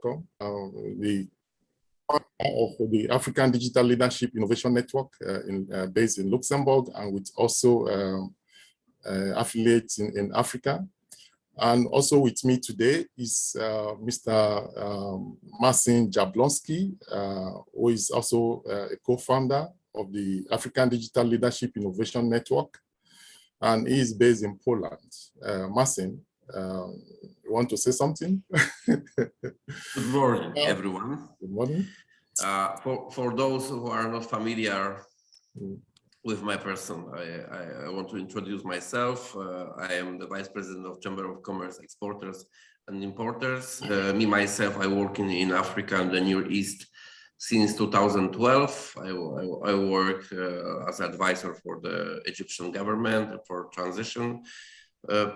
welcome. Of the African Digital Leadership Innovation Network based in Luxembourg, and with also affiliates in Africa. And also with me today is Mr. Marcin Jablonski, who is also a co-founder of the African Digital Leadership Innovation Network, and he is based in Poland. Marcin, you want to say something? Good morning, everyone. Good morning. For those who are not familiar with my person, I want to introduce myself. I am the Vice President of Chamber of Commerce Exporters and Importers. Me, myself, I work in Africa and the Near East since 2012. I work as advisor for the Egyptian government for transition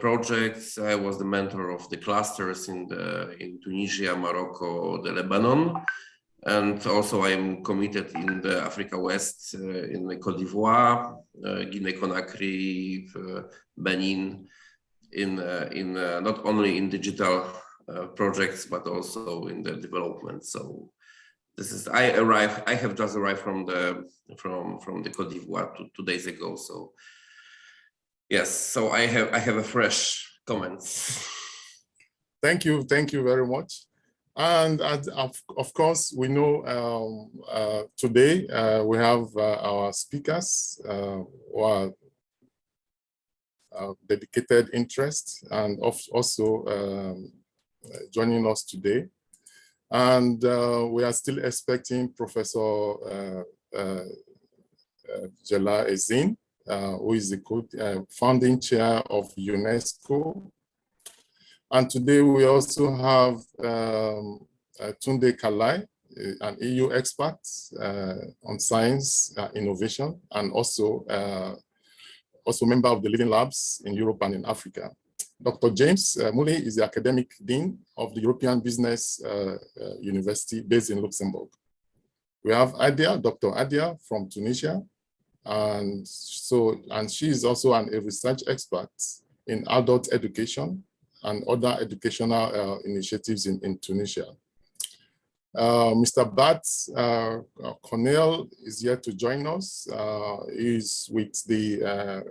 projects. I was the mentor of the clusters in Tunisia, Morocco, the Lebanon. And also I'm committed in the Africa West, in the Côte d'Ivoire, Guinea-Conakry, Benin, in not only in digital projects, but also in the development. So this is, I have just arrived from the Côte d'Ivoire 2 days ago. So yes, so I have a fresh comments. Thank you very much. And of course, we know today we have our speakers who are dedicated interest and also joining us today. And we are still expecting Professor Jela Ezin, who is the founding chair of UNESCO. And today we also have Tunde Kalai, an EU expert on science innovation, and also member of the Living Labs in Europe and in Africa. Dr. James Muli is the academic dean of the European Business University based in Luxembourg. We have Adia, Dr. Adia from Tunisia, and she is also a research expert in adult education and other educational initiatives in Tunisia. Mr. Bart Cornel is here to join us. He's with the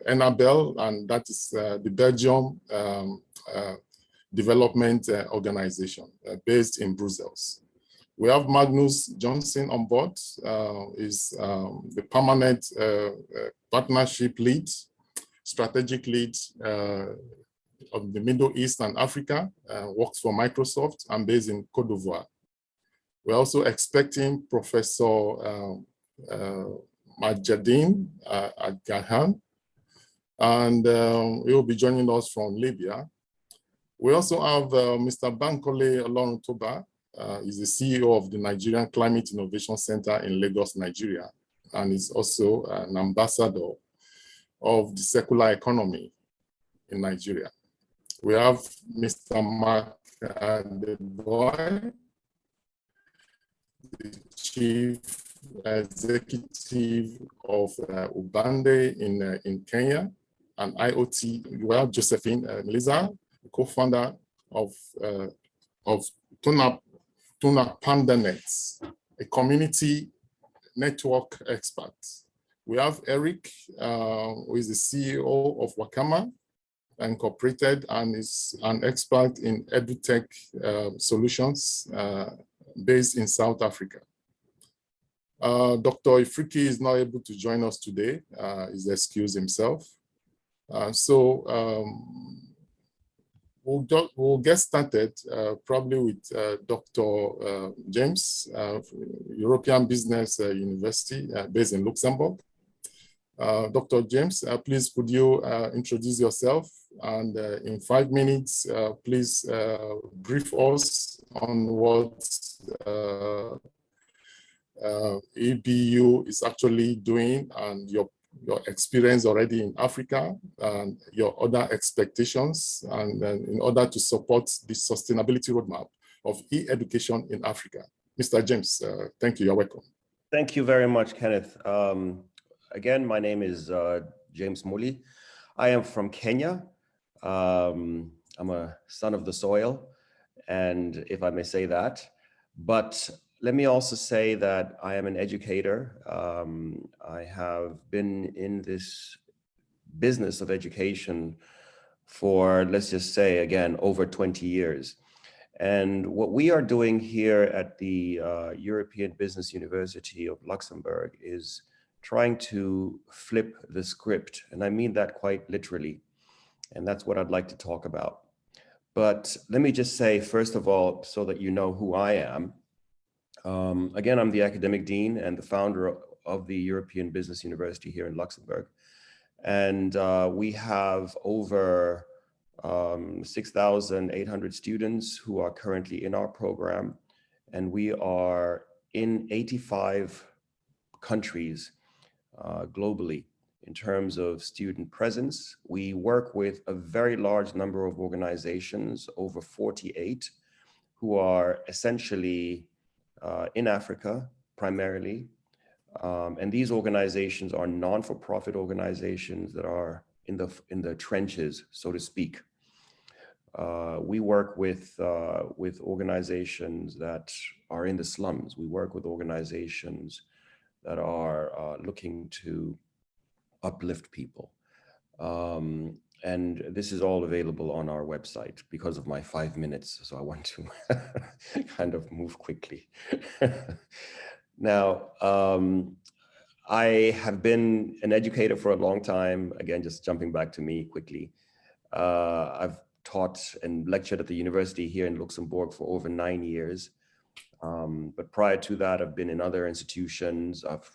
Enabel, and that is the Belgium Development Organization based in Brussels. We have Magnus Johnson on board. Is the permanent partnership lead, strategic lead of the Middle East and Africa, works for Microsoft and based in Côte d'Ivoire. We're also expecting Professor Majadin Agahan, and he will be joining us from Libya. We also have Mr. Bankole Oloruntoba. He's the CEO of the Nigerian Climate Innovation Center in Lagos, Nigeria, and is also an ambassador of the circular economy in Nigeria. We have Mr. Mark Adeboy, the Chief Executive of Ubande in Kenya, and IoT. We have Josephine Meliza, co-founder of Tuna Pandanet, a community network expert. We have Eric, who is the CEO of Wakama Incorporated and is an expert in edutech solutions based in South Africa. Dr. Ifriki is not able to join us today. He's excused himself. We'll get started probably with Dr. James, European Business University based in Luxembourg. Dr. James, please could you introduce yourself, and in 5 minutes, please brief us on what EBU is actually doing and your experience already in Africa and your other expectations, and in order to support the sustainability roadmap of e-education in Africa. Mr. James, thank you, you're welcome. Thank you very much, Kenneth. Again, my name is James Muli. I am from Kenya. I'm a son of the soil, and if I may say that. But let me also say that I am an educator. I have been in this business of education for, let's just say, again, over 20 years. And what we are doing here at the European Business University of Luxembourg is trying to flip the script. And I mean that quite literally. And that's what I'd like to talk about. But let me just say, first of all, so that you know who I am. Again, I'm the academic dean and the founder of the European Business University here in Luxembourg. And we have over 6,800 students who are currently in our program. And we are in 85 countries globally in terms of student presence. We work with a very large number of organizations, over 48, who are essentially in Africa primarily. And these organizations are non-for-profit organizations that are in the trenches, so to speak. We work with organizations that are in the slums. We work with organizations that are looking to uplift people. And this is all available on our website because of my 5 minutes. So I want to kind of move quickly. Now, I have been an educator for a long time. Again, just jumping back to me quickly. I've taught and lectured at the university here in Luxembourg for over 9 years. But prior to that, I've been in other institutions. I've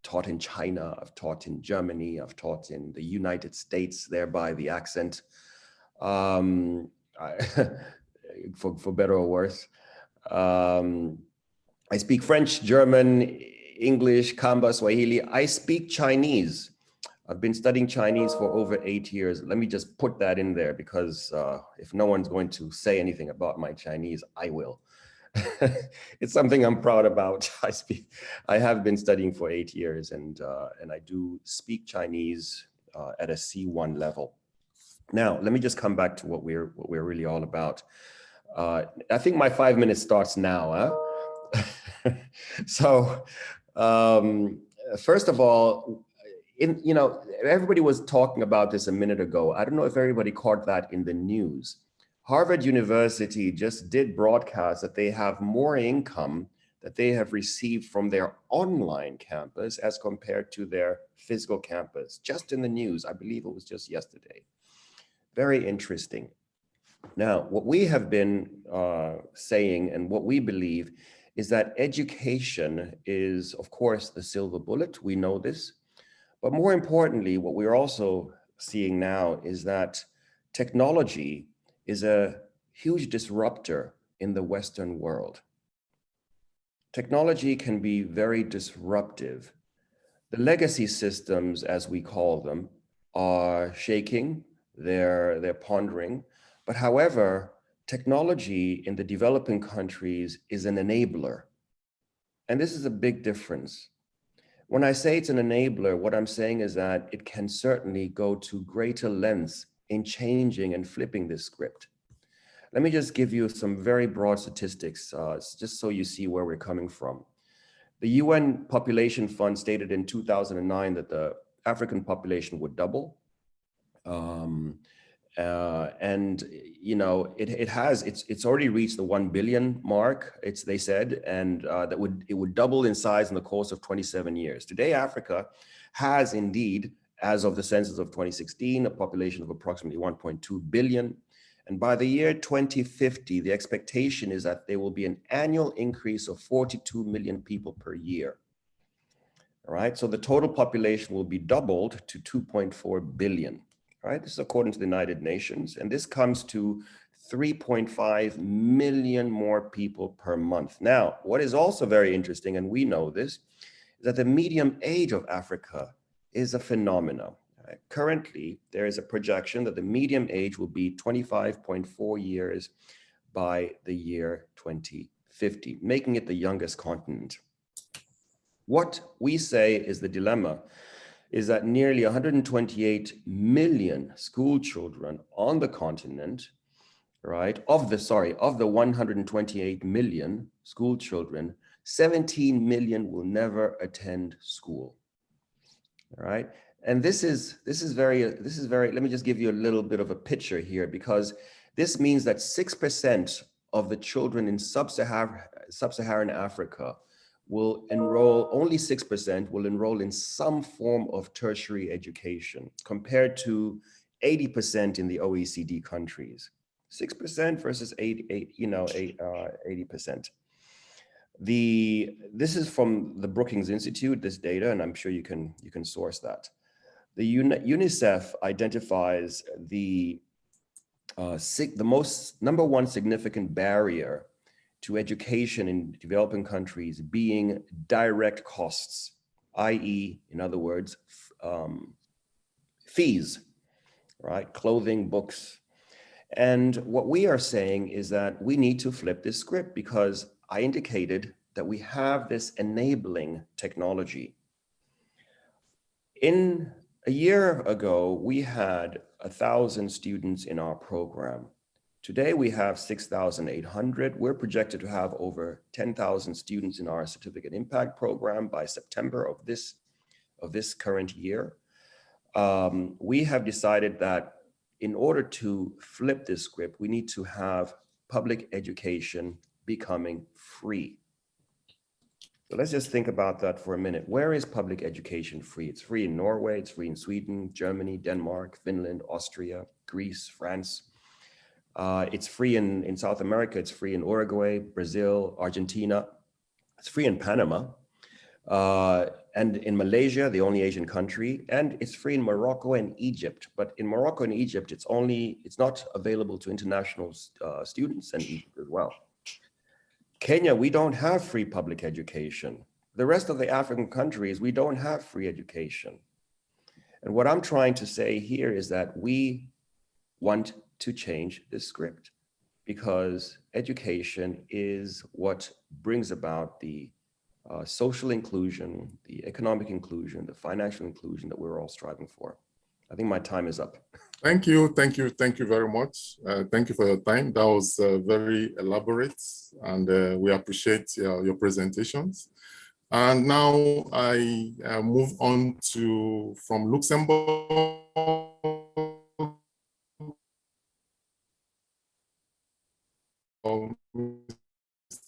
taught in China, I've taught in Germany, I've taught in the United States, thereby the accent, for better or worse. I speak French, German, English, Kamba, Swahili. I speak Chinese. I've been studying Chinese for over 8 years. Let me just put that in there because if no one's going to say anything about my Chinese, I will. It's something I'm proud about. I have been studying for 8 years and I do speak Chinese at a C1 level. Now, let me just come back to what we're really all about. I think my 5 minutes starts now. Huh? So, first of all, everybody was talking about this a minute ago. I don't know if everybody caught that in the news. Harvard University just did broadcast that they have more income that they have received from their online campus as compared to their physical campus, just in the news. I believe it was just yesterday. Very interesting. Now, what we have been saying and what we believe is that education is, of course, the silver bullet. We know this. But more importantly, what we're also seeing now is that technology is a huge disruptor in the Western world. Technology can be very disruptive. The legacy systems, as we call them, are shaking, they're pondering. But however, technology in the developing countries is an enabler. And this is a big difference. When I say it's an enabler, what I'm saying is that it can certainly go to greater lengths in changing and flipping this script. Let me just give you some very broad statistics, just so you see where we're coming from. The UN Population Fund stated in 2009 that the African population would double. And it's already reached the 1 billion mark, they said, and it would double in size in the course of 27 years. Today, Africa has indeed, as of the census of 2016, a population of approximately 1.2 billion. And by the year 2050, the expectation is that there will be an annual increase of 42 million people per year. All right, so the total population will be doubled to 2.4 billion. All right, this is according to the United Nations, and this comes to 3.5 million more people per month. Now, what is also very interesting, and we know this, is that the median age of Africa is a phenomenon. Right? Currently, there is a projection that the median age will be 25.4 years by the year 2050, making it the youngest continent. What we say is the dilemma is that nearly 128 million school children on the continent, right? Of the 128 million school children, 17 million will never attend school, all right? And this is very, let me just give you a little bit of a picture here, because this means that 6% of the children in sub-Saharan Africa will enroll, only 6% will enroll in some form of tertiary education, compared to 80% in the OECD countries. 6% versus 80%. This is from the Brookings Institute, this data, and I'm sure you can source that. The UNICEF identifies the number one significant barrier to education in developing countries being direct costs, i.e., in other words, fees, right? Clothing, books. And what we are saying is that we need to flip this script, because I indicated that we have this enabling technology. In a year ago, we had 1,000 students in our program. Today, we have 6,800. We're projected to have over 10,000 students in our Certificate Impact program by September of this current year. We have decided that in order to flip this script, we need to have public education becoming free. So let's just think about that for a minute. Where is public education free? It's free in Norway, it's free in Sweden, Germany, Denmark, Finland, Austria, Greece, France. It's free in South America, it's free in Uruguay, Brazil, Argentina. It's free in Panama. And in Malaysia, the only Asian country, and it's free in Morocco and Egypt. But in Morocco and Egypt, it's not available to international students, and Egypt as well. Kenya, we don't have free public education. The rest of the African countries, we don't have free education. And what I'm trying to say here is that we want to change this script, because education is what brings about the social inclusion, the economic inclusion, the financial inclusion that we're all striving for. I think my time is up. Thank you very much. Thank you for your time. That was very elaborate, and we appreciate your presentations. And now I move on from Luxembourg.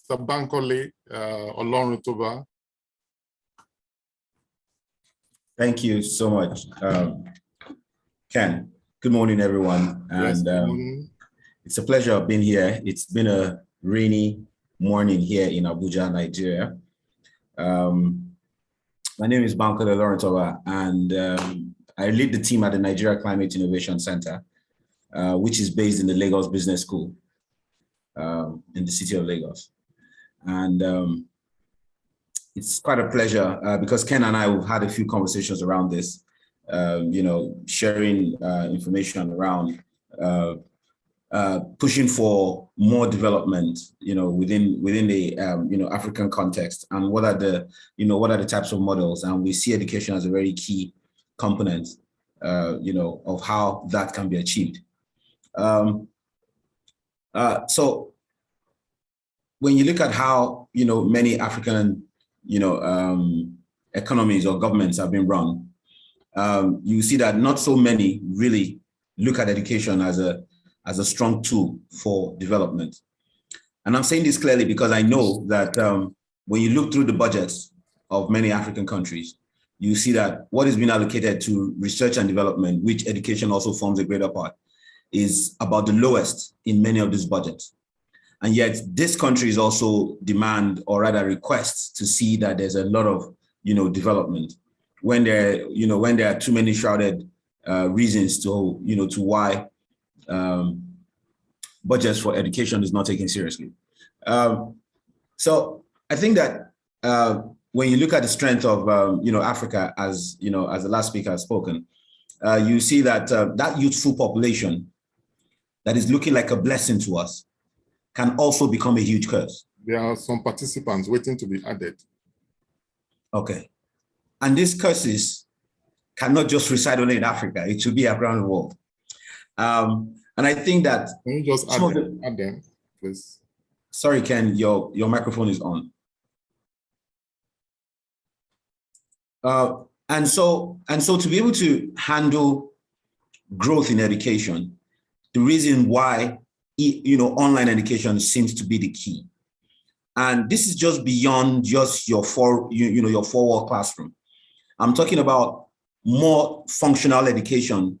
Mr. Bankole Olorutoba. Thank you so much, Ken. Good morning, everyone. Yes, and it's a pleasure being here. It's been a rainy morning here in Abuja, Nigeria. My name is Bankole Olorutoba, and I lead the team at the Nigeria Climate Innovation Center, which is based in the Lagos Business School in the city of Lagos. And it's quite a pleasure because Ken and I have had a few conversations around this, sharing information around pushing for more development, within the African context, and what are the types of models. And we see education as a very key component, of how that can be achieved. So when you look at how many African economies or governments have been run, you see that not so many really look at education as a strong tool for development. And I'm saying this clearly because I know that when you look through the budgets of many African countries, you see that what is being allocated to research and development, which education also forms a greater part, is about the lowest in many of these budgets. And yet this country is also demand, or rather requests, to see that there's a lot of development when there are too many shrouded reasons to why budgets for education is not taken seriously. So I think that when you look at the strength of Africa, as the last speaker has spoken, you see that that youthful population that is looking like a blessing to us can also become a huge curse. There are some participants waiting to be added. Okay. And these curses cannot just reside only in Africa. It should be around the world. And And I think that can you just add them, please? Sorry, Ken, your microphone is on. And so to be able to handle growth in education, the reason why online education seems to be the key. And this is just beyond just your your four-wall classroom. I'm talking about more functional education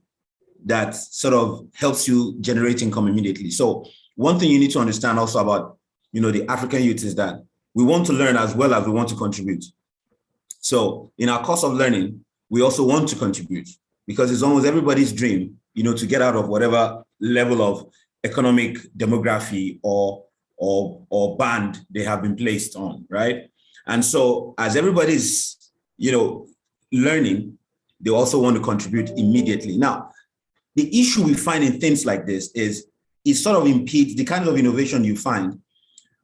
that sort of helps you generate income immediately. So one thing you need to understand also about the African youth is that we want to learn as well as we want to contribute. So in our course of learning, we also want to contribute, because it's almost everybody's dream, to get out of whatever level of economic demography or band they have been placed on, right? And so as everybody's, learning, they also want to contribute immediately. Now, the issue we find in things like this is it sort of impedes the kind of innovation you find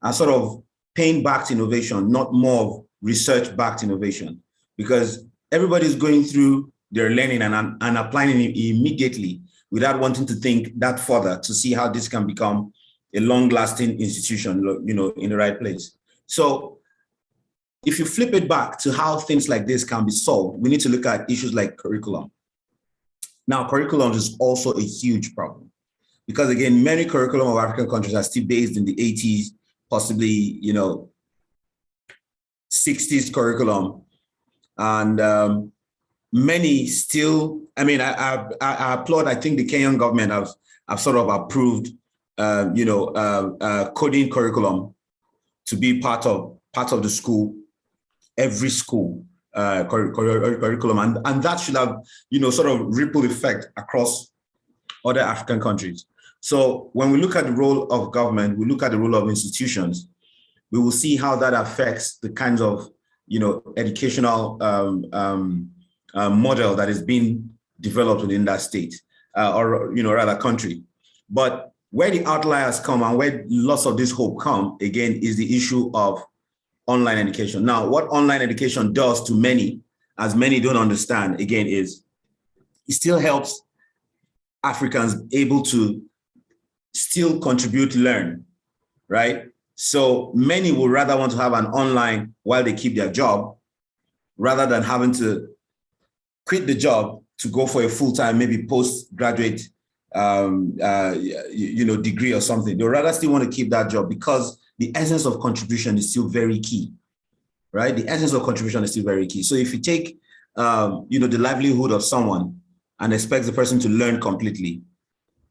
are sort of pain-backed innovation, not more of research-backed innovation, because everybody's going through their learning and applying it immediately without wanting to think that further to see how this can become a long-lasting institution, in the right place. So if you flip it back to how things like this can be solved, we need to look at issues like curriculum. Now, curriculum is also a huge problem because, again, many curriculum of African countries are still based in the 80s, possibly, 60s curriculum. And many still, I applaud, I think the Kenyan government have sort of approved, coding curriculum to be part of the school, every school curriculum. And that should have, sort of ripple effect across other African countries. So when we look at the role of government, we look at the role of institutions, we will see how that affects the kinds of, educational model that is being developed within that state or rather country. But where the outliers come and where lots of this hope come, again, is the issue of online education. Now, what online education does to many, as many don't understand, again, is it still helps Africans able to still contribute, learn, right? So many would rather want to have an online while they keep their job, rather than having to quit the job to go for a full-time, maybe postgraduate, degree or something. They'd rather still want to keep that job because the essence of contribution is still very key, right? The essence of contribution is still very key. So if you take, the livelihood of someone and expect the person to learn completely,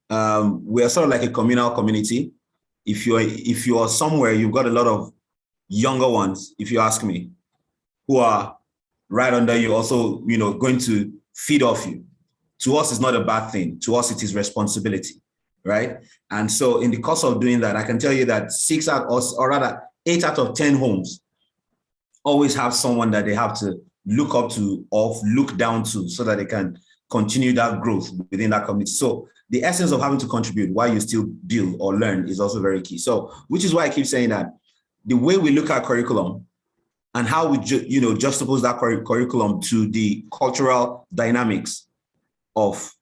we are sort of like a communal community. If you are somewhere, you've got a lot of younger ones, if you ask me, who are right under you, also, going to feed off you. To us, it's not a bad thing. To us, it is responsibility, right? And so in the course of doing that, I can tell you that 8 out of 10 homes always have someone that they have to look up to or look down to so that they can continue that growth within that community. So the essence of having to contribute while you still build or learn is also very key. So, which is why I keep saying that the way we look at curriculum and how we juxtapose that curriculum to the cultural dynamics of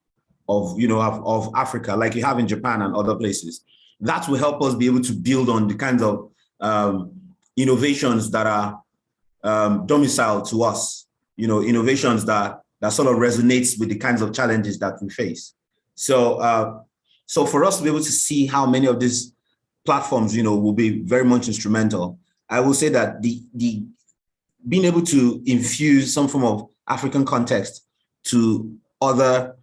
Africa, like you have in Japan and other places, that will help us be able to build on the kinds of innovations that are domiciled to us, innovations that sort of resonates with the kinds of challenges that we face. So, so for us to be able to see how many of these platforms, will be very much instrumental, I will say that the being able to infuse some form of African context to other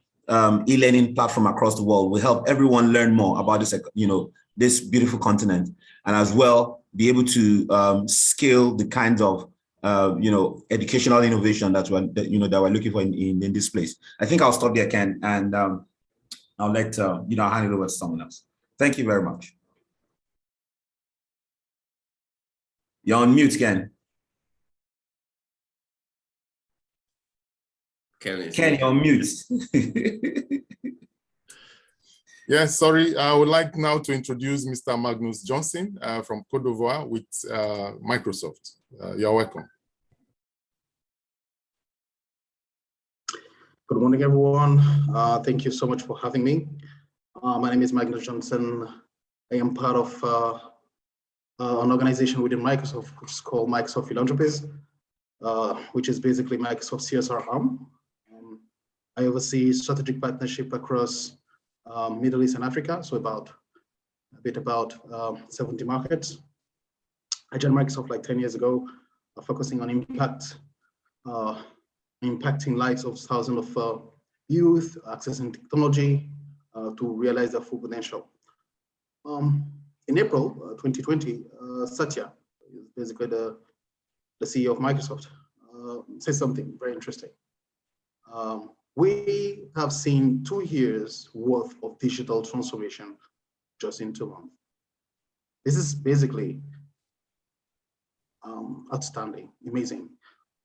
e-learning platform across the world will help everyone learn more about this, this beautiful continent, and as well be able to scale the kinds of educational innovation that we're looking for in this place. I think I'll stop there, Ken, and I'll let I'll hand it over to someone else. Thank you very much. You're on mute, Ken. Ken, you're on mute. Yes, sorry. I would like now to introduce Mr. Magnus Johnson from Côte d'Ivoire with Microsoft. You're welcome. Good morning, everyone. Thank you so much for having me. My name is Magnus Johnson. I am part of an organization within Microsoft, which is called Microsoft Philanthropies, which is basically Microsoft CSR arm. I oversee strategic partnership across Middle East and Africa, so about 70 markets. I joined Microsoft like 10 years ago, focusing on impacting lives of thousands of youth, accessing technology to realize their full potential. In April 2020, Satya, basically the CEO of Microsoft, said something very interesting. We have seen 2 years worth of digital transformation just in 2 months. This is basically outstanding, amazing.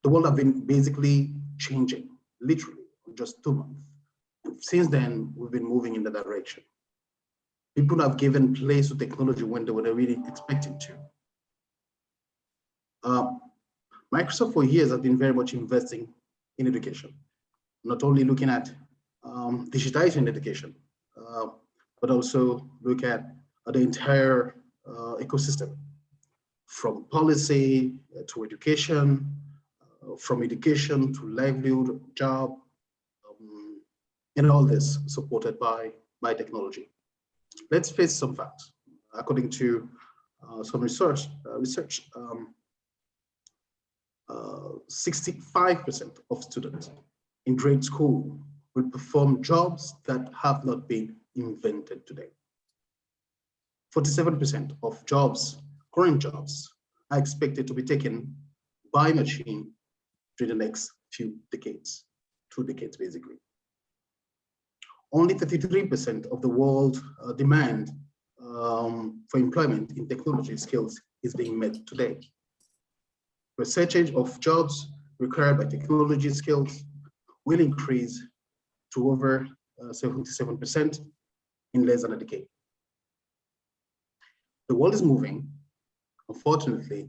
The world has been basically changing, literally, in just 2 months. And since then, we've been moving in that direction. People have given place to technology when they were really expecting to. Microsoft for years has been very much investing in education, not only looking at digitizing education, but also look at the entire ecosystem, from policy to education, from education to livelihood, job, and all this supported by technology. Let's face some facts. According to some research, 65% of students in grade school will perform jobs that have not been invented today. 47% of jobs, current jobs, are expected to be taken by machine during the next few decades, 2 decades basically. Only 33% of the world demand for employment in technology skills is being met today. Percentage of jobs required by technology skills will increase to over 77% in less than a decade. The world is moving. Unfortunately,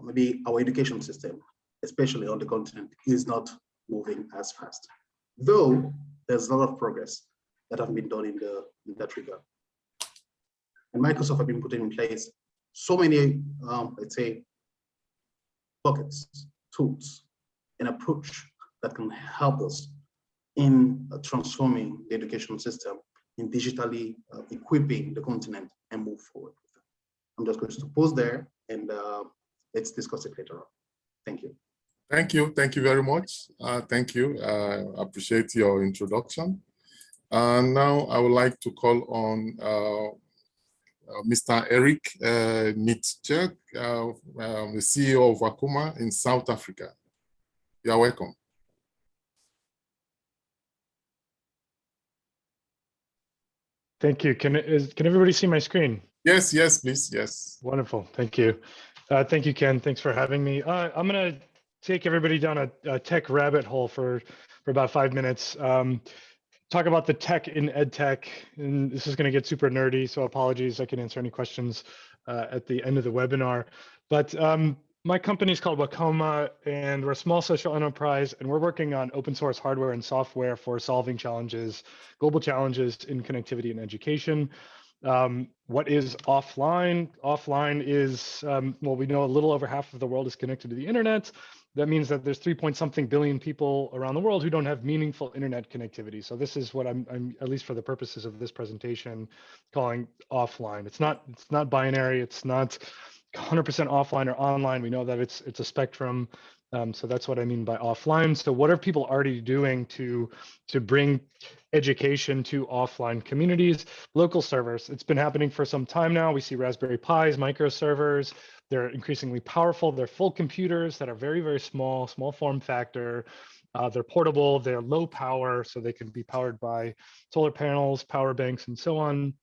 maybe our education system, especially on the continent, is not moving as fast. Though there's a lot of progress that have been done in that regard. And Microsoft have been putting in place so many, let's say, buckets, tools, and approach that can help us in transforming the education system, in digitally equipping the continent and move forward. I'm just going to pause there and let's discuss it later on. Thank you. Thank you. Thank you very much. Thank you. I appreciate your introduction. Now I would like to call on Mr. Eric Nitschek, the CEO of Akuma in South Africa. You are welcome. Thank you. Can everybody see my screen? Yes, yes, please, yes. Wonderful. Thank you. Thank you, Ken. Thanks for having me. I'm going to take everybody down a tech rabbit hole for about 5 minutes. Talk about the tech in EdTech, and this is going to get super nerdy, so apologies. I can answer any questions at the end of the webinar. But my company is called Akuma, and we're a small social enterprise, and we're working on open source hardware and software for solving challenges, global challenges in connectivity and education. What is offline? Offline is, well, we know a little over half of the world is connected to the internet. That means that there's 3-something billion people around the world who don't have meaningful internet connectivity. So this is what I'm at least for the purposes of this presentation, calling offline. It's not binary. It's not 100% offline or online. We know that it's a spectrum. So that's what I mean by offline. So what are people already doing to bring education to offline communities? Local servers. It's been happening for some time now. We see Raspberry Pis, microservers. They're increasingly powerful. They're full computers that are very, very small form factor. They're portable. They're low power, so they can be powered by solar panels, power banks, and so on.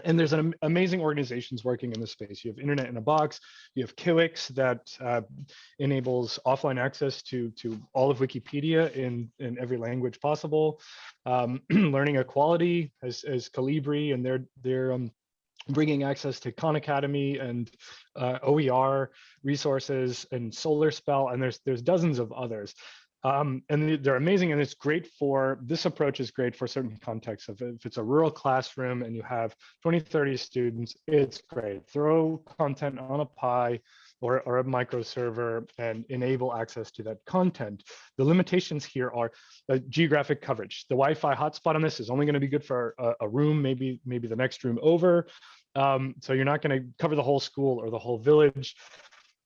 And there's an amazing organizations working in this space. You have Internet in a Box. You have KIWIX that enables offline access to all of Wikipedia in every language possible. Learning Equality as Calibri, and they're bringing access to Khan Academy and OER resources and Solar Spell, and there's dozens of others. They're amazing, and it's great for, this approach is great for certain contexts. If it's a rural classroom and you have 20, 30 students, it's great. Throw content on a Pi or a micro server and enable access to that content. The limitations here are geographic coverage. The Wi-Fi hotspot on this is only going to be good for a room, maybe the next room over. So you're not going to cover the whole school or the whole village.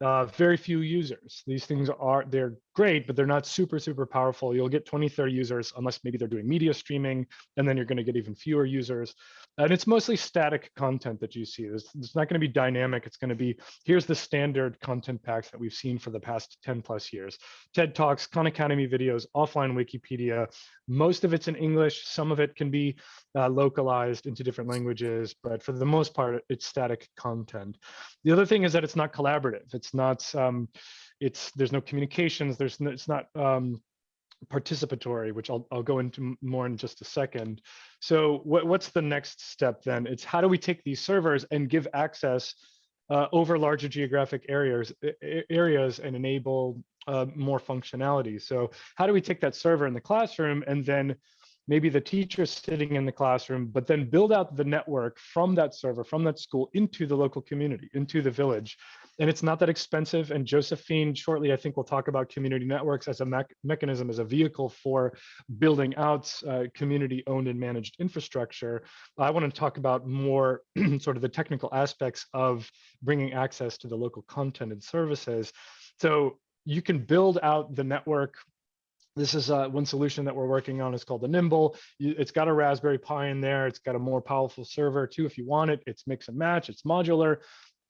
Very few users. These things they're great, but they're not super powerful. You'll get 20, 30 users unless maybe they're doing media streaming, and then you're going to get even fewer users. And it's mostly static content that you see. It's not going to be dynamic. It's going to be, here's the standard content packs that we've seen for the past 10 plus years. TED Talks, Khan Academy videos, offline Wikipedia. Most of it's in English. Some of it can be localized into different languages, but for the most part, it's static content. The other thing is that it's not collaborative. It's not, there's no communications. It's not participatory, which I'll go into more in just a second. So what's the next step then? It's how do we take these servers and give access over larger geographic areas and enable more functionality. So how do we take that server in the classroom and then maybe the teacher's sitting in the classroom, but then build out the network from that server, from that school into the local community, into the village. And it's not that expensive. And Josephine, shortly, I think we'll talk about community networks as a mechanism, as a vehicle for building out community owned and managed infrastructure. I want to talk about more sort of the technical aspects of bringing access to the local content and services. So you can build out the network. This is one solution that we're working on. It's called the Nimble. It's got a Raspberry Pi in there. It's got a more powerful server too, if you want it. It's mix and match. It's modular.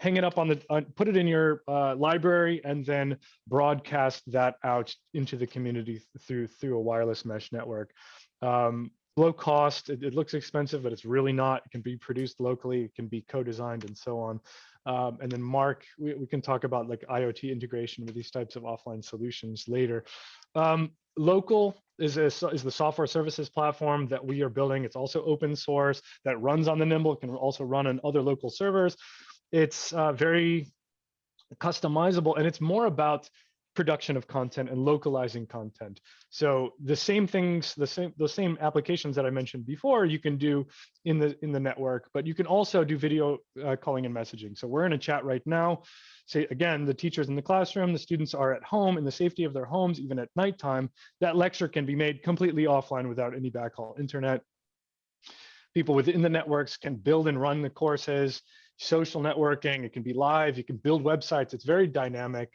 Hang it up on the, put it in your library, and then broadcast that out into the community through a wireless mesh network. Low cost. It looks expensive, but it's really not. It can be produced locally. It can be co-designed and so on. And then Mark, we can talk about like IoT integration with these types of offline solutions later. Local is the software services platform that we are building. It's also open source, that runs on the Nimble. It can also run on other local servers. It's very customizable, and it's more about production of content and localizing content. So the same things, the same applications that I mentioned before, you can do in the network, but you can also do video calling and messaging. So we're in a chat right now. Say again, the teacher's in the classroom, the students are at home in the safety of their homes, even at nighttime. That lecture can be made completely offline without any backhaul internet. People within the networks can build and run the courses. Social networking, it can be live. You can build websites. It's very dynamic.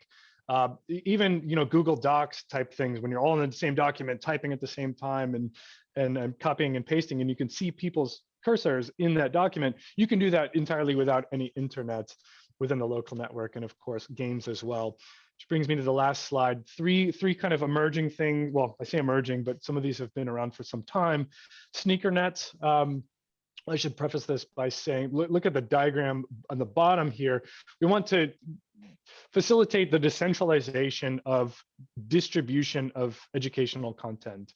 Even Google Docs type things, when you're all in the same document, typing at the same time and copying and pasting, and you can see people's cursors in that document. You can do that entirely without any internet within the local network, and of course games as well. Which brings me to the last slide. Three kind of emerging things. Well, I say emerging, but some of these have been around for some time. SneakerNet. I should preface this by saying, look at the diagram on the bottom here. We want to facilitate the decentralization of distribution of educational content.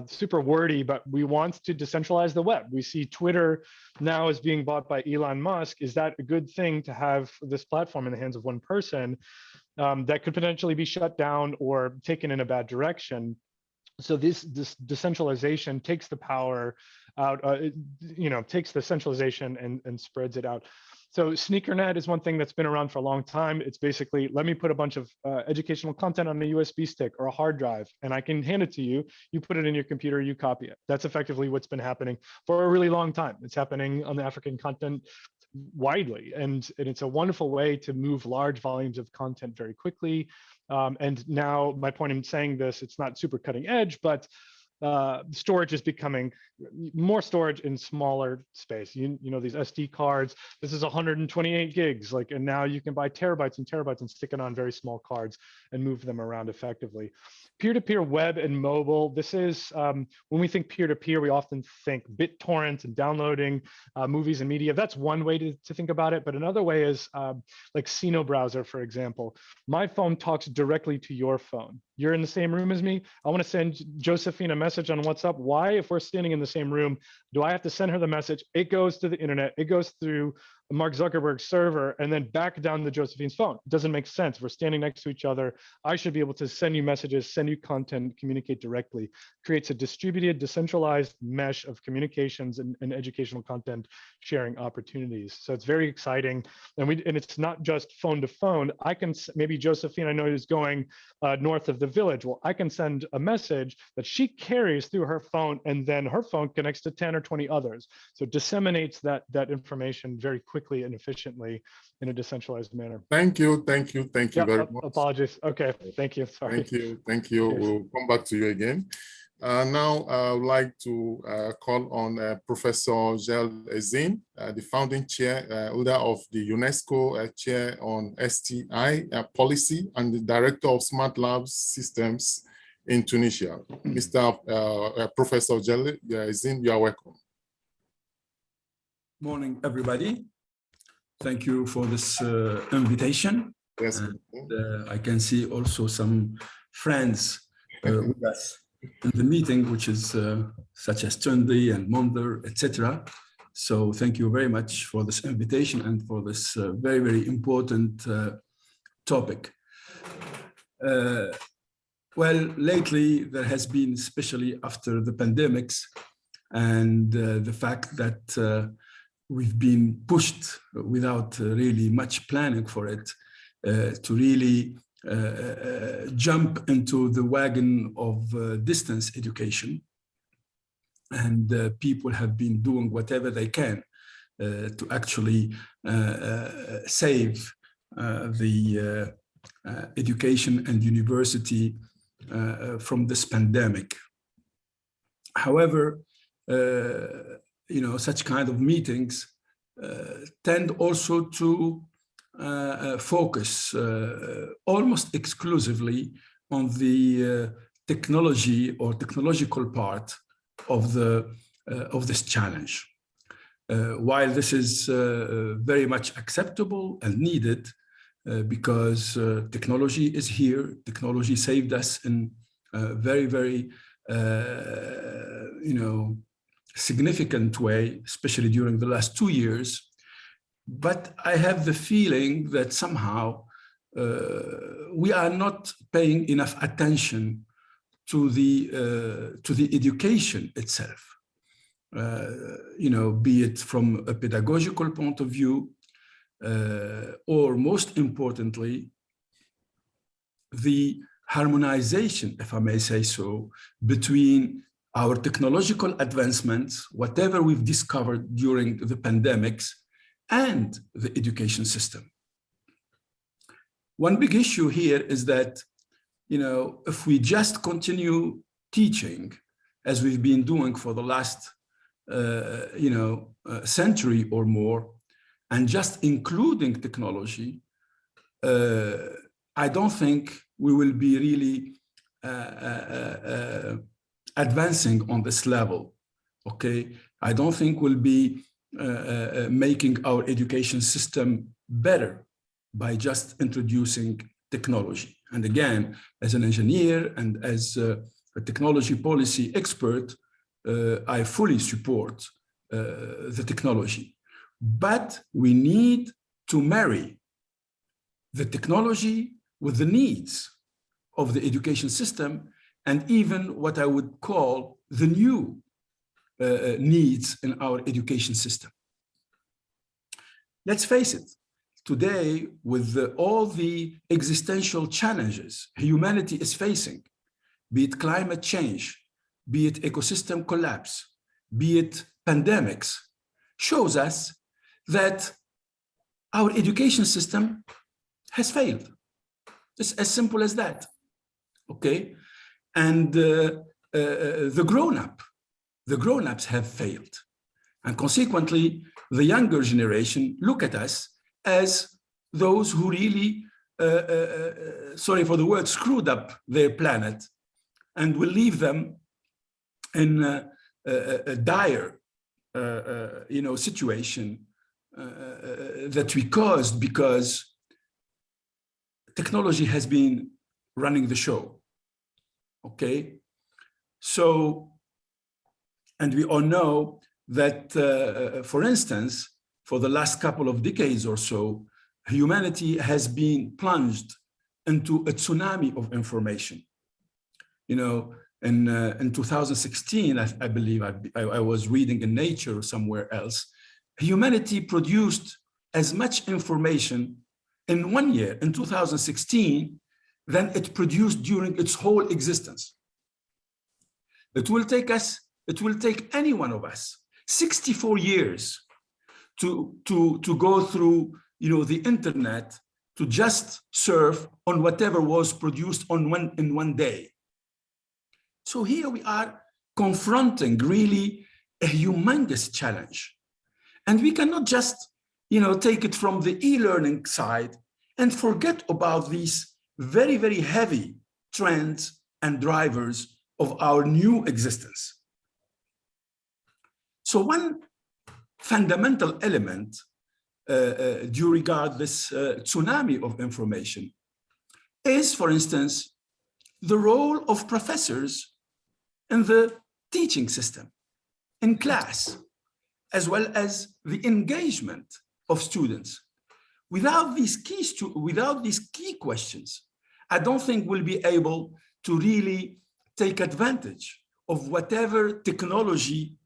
Super wordy, but we want to decentralize the web. We see Twitter now is being bought by Elon Musk. Is that a good thing to have this platform in the hands of one person that could potentially be shut down or taken in a bad direction? So this decentralization takes the power out, takes the centralization and spreads it out. So SneakerNet is one thing that's been around for a long time. It's basically, let me put a bunch of educational content on a USB stick or a hard drive, and I can hand it to you. You put it in your computer, you copy it. That's effectively what's been happening for a really long time. It's happening on the African continent widely, and it's a wonderful way to move large volumes of content very quickly. And now my point in saying this, it's not super cutting edge, but storage is becoming more storage in smaller space. You know, these SD cards, this is 128 gigs, and now you can buy terabytes and terabytes and stick it on very small cards and move them around effectively. Peer-to-peer web and mobile. This is, when we think peer-to-peer, we often think BitTorrent and downloading movies and media. That's one way to think about it. But another way is like Sino browser, for example. My phone talks directly to your phone. You're in the same room as me. I want to send Josephine a message on WhatsApp. Why, if we're standing in the same room, do I have to send her the message? It goes to the internet. It goes through Mark Zuckerberg's server and then back down to Josephine's phone. It doesn't make sense. We're standing next to each other. I should be able to send you messages, send you content, communicate directly. Creates a distributed, decentralized mesh of communications and educational content sharing opportunities. So it's very exciting. And it's not just phone to phone. I can, maybe Josephine, I know is going north of the village. Well, I can send a message that she carries through her phone, and then her phone connects to 10 or 20 others. So it disseminates that information very quickly and efficiently in a decentralized manner. Thank you very much. Apologies. Okay, thank you. Sorry. Thank you. Cheers. We'll come back to you again. Now, I would like to call on Professor Gel Ezine, the founding chair, holder of the UNESCO chair on STI policy and the director of Smart Labs Systems in Tunisia. Mr. Professor Gel Ezine, you are welcome. Morning, everybody. Thank you for this invitation. Yes. And, I can see also some friends with us in the meeting, which is such as Tundi and Monder, etc. So thank you very much for this invitation and for this very, very important topic. Well, lately there has been, especially after the pandemics and the fact that we've been pushed without really much planning for it to really jump into the wagon of distance education. And people have been doing whatever they can to actually save the education and university from this pandemic. However, you know, such kind of meetings tend also to focus almost exclusively on the technology or technological part of this challenge. While this is very much acceptable and needed, because technology is here, technology saved us in a very, very, you know, significant way, especially during the last 2 years. But I have the feeling that somehow we are not paying enough attention to the education itself. You know, be it from a pedagogical point of view, or most importantly, the harmonization, if I may say so, between our technological advancements, whatever we've discovered during the pandemics, and the education system. One big issue here is that, you know, if we just continue teaching as we've been doing for the last, you know, century or more, and just including technology, I don't think we will be really advancing on this level, okay? I don't think we'll be making our education system better by just introducing technology. And again, as an engineer and as a technology policy expert, I fully support the technology. But we need to marry the technology with the needs of the education system, and even what I would call the new needs in our education system. Let's face it, today, with all the existential challenges humanity is facing, be it climate change, be it ecosystem collapse, be it pandemics, shows us that our education system has failed. It's as simple as that, okay? And the grown-ups have failed. And consequently, the younger generation look at us as those who really, sorry for the word, screwed up their planet, and will leave them in a dire, you know, situation that we caused because technology has been running the show, okay? So, and we all know that, for instance, for the last couple of decades or so, humanity has been plunged into a tsunami of information. You know, in 2016, I believe I was reading in Nature or somewhere else, humanity produced as much information in 1 year, in 2016, than it produced during its whole existence. It will take any one of us 64 years to go through, you know, the internet, to just surf on whatever was produced in one day. So here we are confronting really a humongous challenge. And we cannot just, you know, take it from the e-learning side and forget about these very, very heavy trends and drivers of our new existence. So one fundamental element do regard this tsunami of information is, for instance, the role of professors in the teaching system, in class, as well as the engagement of students. Without these key questions, I don't think we'll be able to really take advantage of whatever technology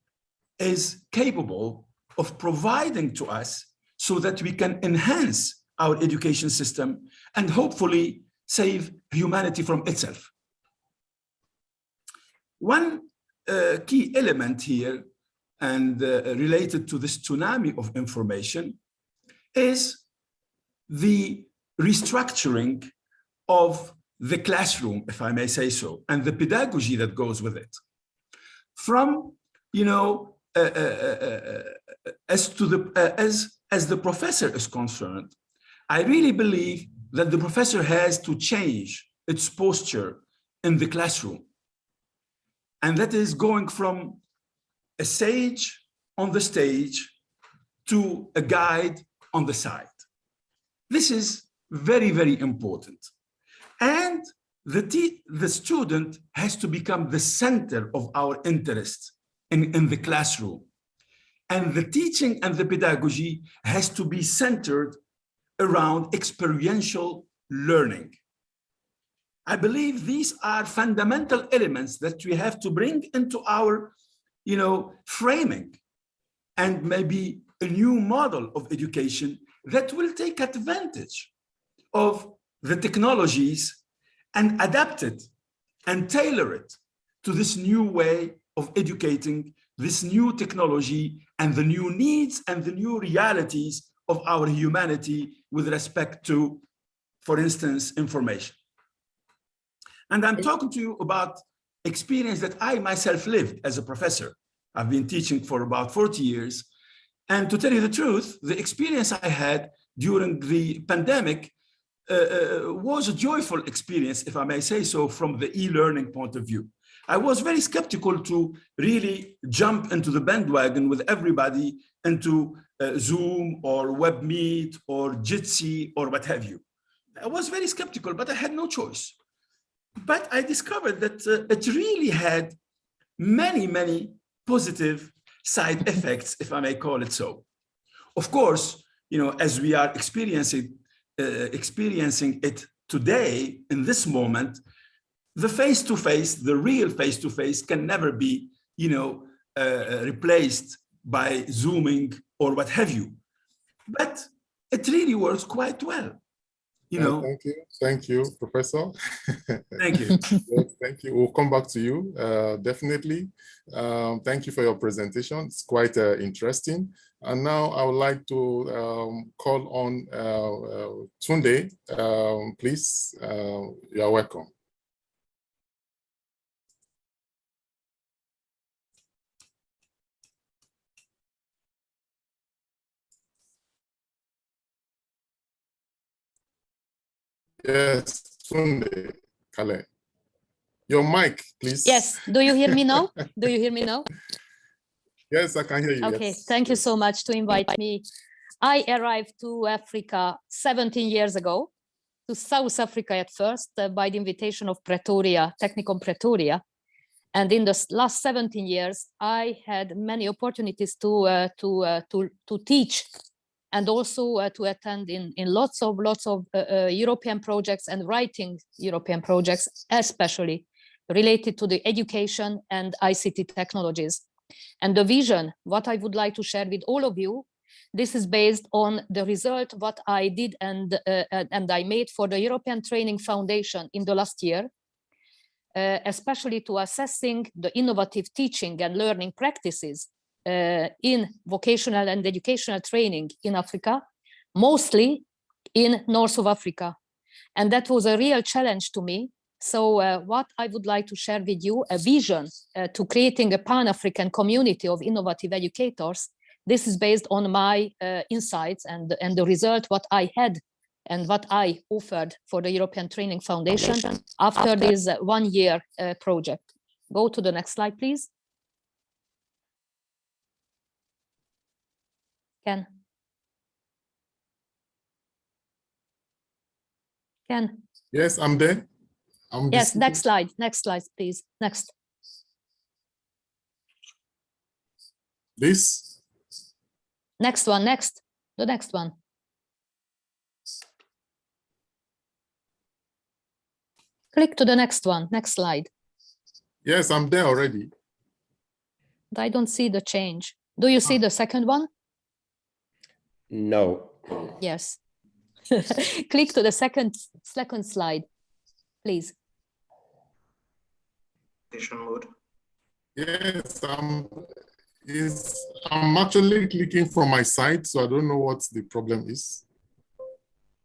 is capable of providing to us, so that we can enhance our education system and hopefully save humanity from itself. One key element here, and related to this tsunami of information, is the restructuring of the classroom, if I may say so, and the pedagogy that goes with it. From, you know, as the professor is concerned, I really believe that the professor has to change its posture in the classroom. And that is going from a sage on the stage to a guide on the side. This is very, very important. And the student has to become the center of our interest in the classroom. And the teaching and the pedagogy has to be centered around experiential learning. I believe these are fundamental elements that we have to bring into our, you know, framing, and maybe a new model of education that will take advantage of the technologies and adapt it and tailor it to this new way of educating, this new technology and the new needs and the new realities of our humanity with respect to, for instance, information. And I'm talking to you about experience that I myself lived as a professor. I've been teaching for about 40 years. And to tell you the truth, the experience I had during the pandemic was a joyful experience, if I may say so, from the e-learning point of view. I was very skeptical to really jump into the bandwagon with everybody into Zoom or WebMeet or Jitsi or what have you. I was very skeptical, but I had no choice. But I discovered that it really had many, many positive side effects, if I may call it so. Of course, you know, as we are experiencing it today, in this moment, the face-to-face, the real face-to-face can never be, you know, replaced by Zooming or what have you. But it really works quite well. You know. Thank you, Professor. Thank you. Yes, thank you. We'll come back to you, definitely. Thank you for your presentation. It's quite interesting. And now I would like to call on Tunde. Please, you are welcome. Yes, Tunde, Kale. Your mic, please. Yes, do you hear me now? Do you hear me now? Yes, I can hear you. Okay, yes. thank you so much to invite me. I arrived to Africa 17 years ago, to South Africa at first, by the invitation of Pretoria, Technicum Pretoria. And in the last 17 years, I had many opportunities to teach and also to attend in lots of European projects and writing European projects, especially related to the education and ICT technologies. And the vision, what I would like to share with all of you, this is based on the result what I did and I made for the European Training Foundation in the last year, especially to assessing the innovative teaching and learning practices in vocational and educational training in Africa, mostly in North of Africa. And that was a real challenge to me. So what I would like to share with you, a vision to creating a Pan-African community of innovative educators. This is based on my insights and the result what I had and what I offered for the European Training Foundation after this 1 year project. Go to the next slide, please. Ken. Yes, I'm there. Yes, next slide, please. Next. This? Next one, next, the next one. Click to the next one, next slide. Yes, I'm there already. I don't see the change. Do you see the second one? No. Yes. Click to the second slide, please. Mode. Yes, I'm actually clicking from my side, so I don't know what the problem is.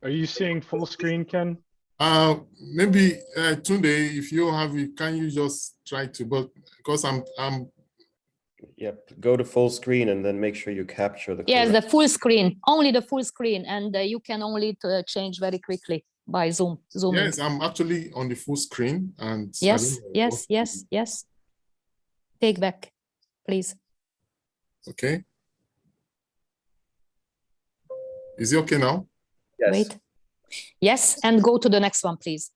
Are you seeing full screen, Ken? Maybe Tunde, if you have it, can you just try to, but because I'm Yep, go to full screen and then make sure you capture the Yes, correct. the full screen, only the full screen, and you can only change very quickly by zooming. Yes, I'm actually on the full screen, and Yes, yes. Take back, please. Okay. Is it okay now? Yes. Wait. Yes, and go to the next one, please.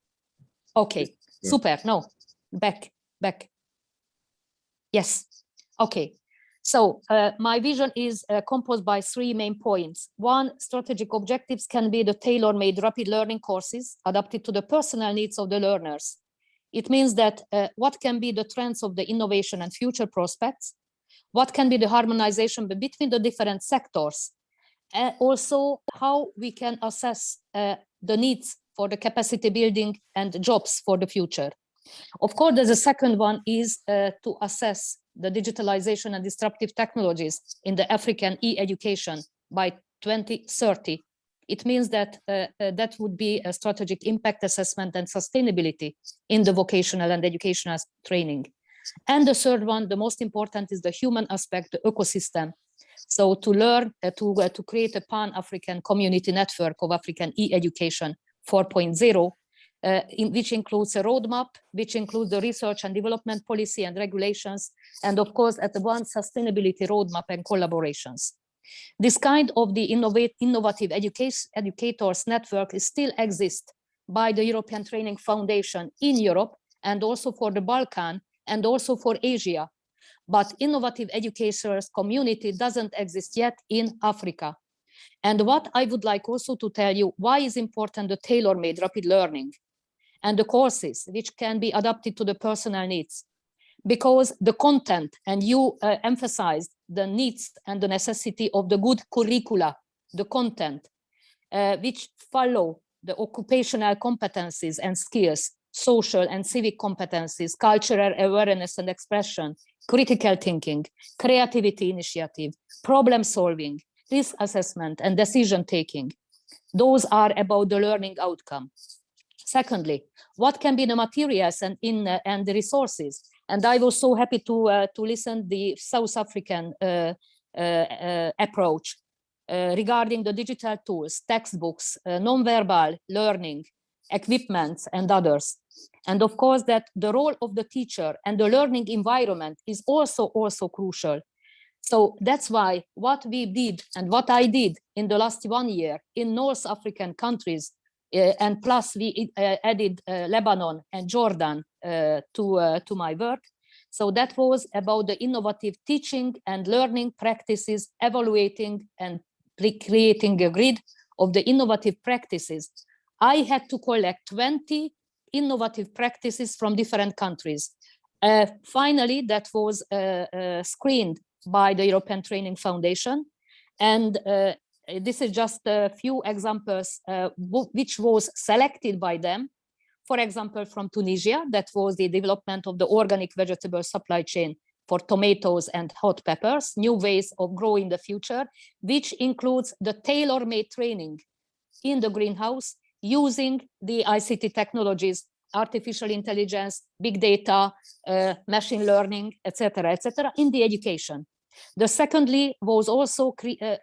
Okay, Yeah. super. No, back. Yes. Okay. So my vision is composed by 3 main points. 1, strategic objectives can be the tailor-made rapid learning courses adapted to the personal needs of the learners. It means that what can be the trends of the innovation and future prospects? What can be the harmonization between the different sectors? Also, how we can assess the needs for the capacity building and jobs for the future. Of course, there's a second one is to assess the digitalization and disruptive technologies in the African e-education by 2030. It means that that would be a strategic impact assessment and sustainability in the vocational and educational training. And the third one, the most important, is the human aspect, the ecosystem. So to learn, to create a Pan-African community network of African e-education 4.0, which includes a roadmap, which includes the research and development policy and regulations, and of course, at the one sustainability roadmap and collaborations. This kind of the innovative educators network still exists by the European Training Foundation in Europe, and also for the Balkan, and also for Asia. But innovative educators community doesn't exist yet in Africa. And what I would like also to tell you, why is important the tailor-made rapid learning and the courses which can be adapted to the personal needs? Because the content, and you emphasized the needs and the necessity of the good curricula, the content, which follow the occupational competencies and skills, social and civic competencies, cultural awareness and expression, critical thinking, creativity initiative, problem solving, risk assessment, and decision taking. Those are about the learning outcome. Secondly, what can be the materials and the resources? And I was so happy to listen the South African approach regarding the digital tools, textbooks, non-verbal learning, equipment, and others. And of course, that the role of the teacher and the learning environment is also crucial. So that's why what we did and what I did in the last 1 year in North African countries, and plus we added Lebanon and Jordan to my work. So that was about the innovative teaching and learning practices, evaluating and creating a grid of the innovative practices, I had to collect 20 innovative practices from different countries. Finally, that was screened by the European Training Foundation. And this is just a few examples which was selected by them. For example, from Tunisia, that was the development of the organic vegetable supply chain for tomatoes and hot peppers, new ways of growing the future, which includes the tailor-made training in the greenhouse using the ICT technologies, artificial intelligence, big data, machine learning, etc., in the education. The secondly was also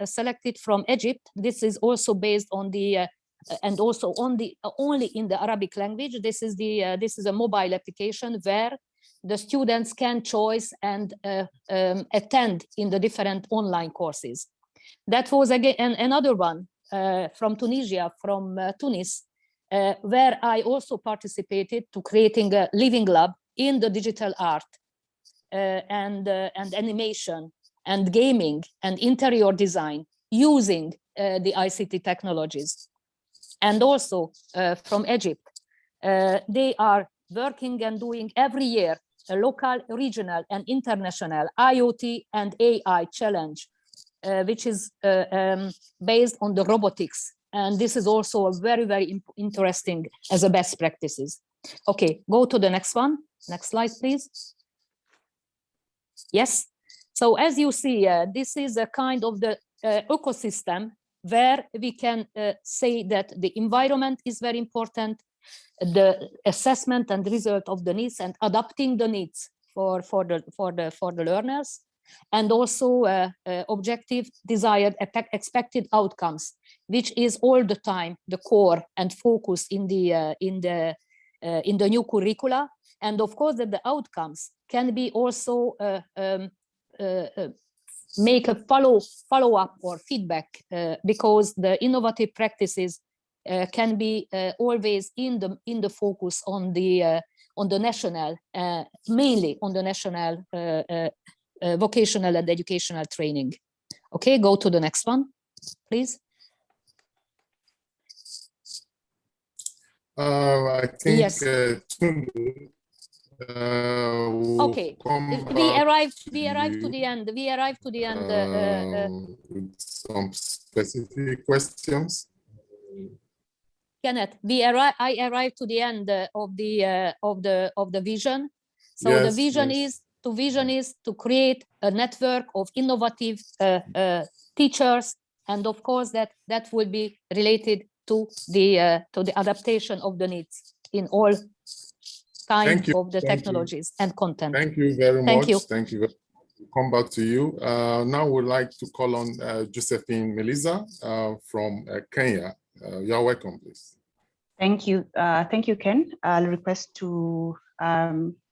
selected from Egypt. This is also based on the and also on the only in the Arabic language. This is a mobile application where the students can choose and attend in the different online courses. That was again another one from Tunisia, from Tunis, where I also participated to creating a living lab in the digital art and animation and gaming and interior design using the ICT technologies. And also from Egypt, they are working and doing every year a local, regional, and international IoT and AI challenge, which is based on the robotics. And this is also very, very interesting as a best practices. Okay, go to the next one. Next slide, please. Yes. So as you see, this is a kind of the ecosystem where we can say that the environment is very important, the assessment and result of the needs and adapting the needs for the learners, and also objective, desired, expected outcomes, which is all the time the core and focus in the new curricula. And of course, that the outcomes can be also make a follow-up or feedback because the innovative practices can be always in the focus on the national, mainly on the national vocational and educational training. Okay, go to the next one, please. I think yes. Okay, we arrived to the end. We arrived to the end. With some specific questions. Kenneth, I arrived to the end of the vision. So yes, the vision is to create a network of innovative teachers, and of course that will be related to the adaptation of the needs in all kinds of the technologies and content. Thank you very much. Thank you. Come back to you. Now we'd like to call on Josephine Meliza from Kenya. You're welcome, please. Thank you. Thank you, Ken. I'll request to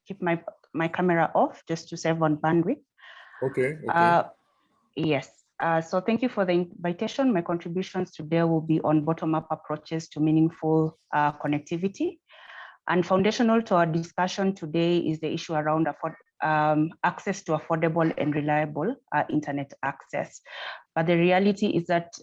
keep my camera off just to save on bandwidth. Okay. Yes. So thank you for the invitation. My contributions today will be on bottom-up approaches to meaningful connectivity. And foundational to our discussion today is the issue around access to affordable and reliable internet access. But the reality is that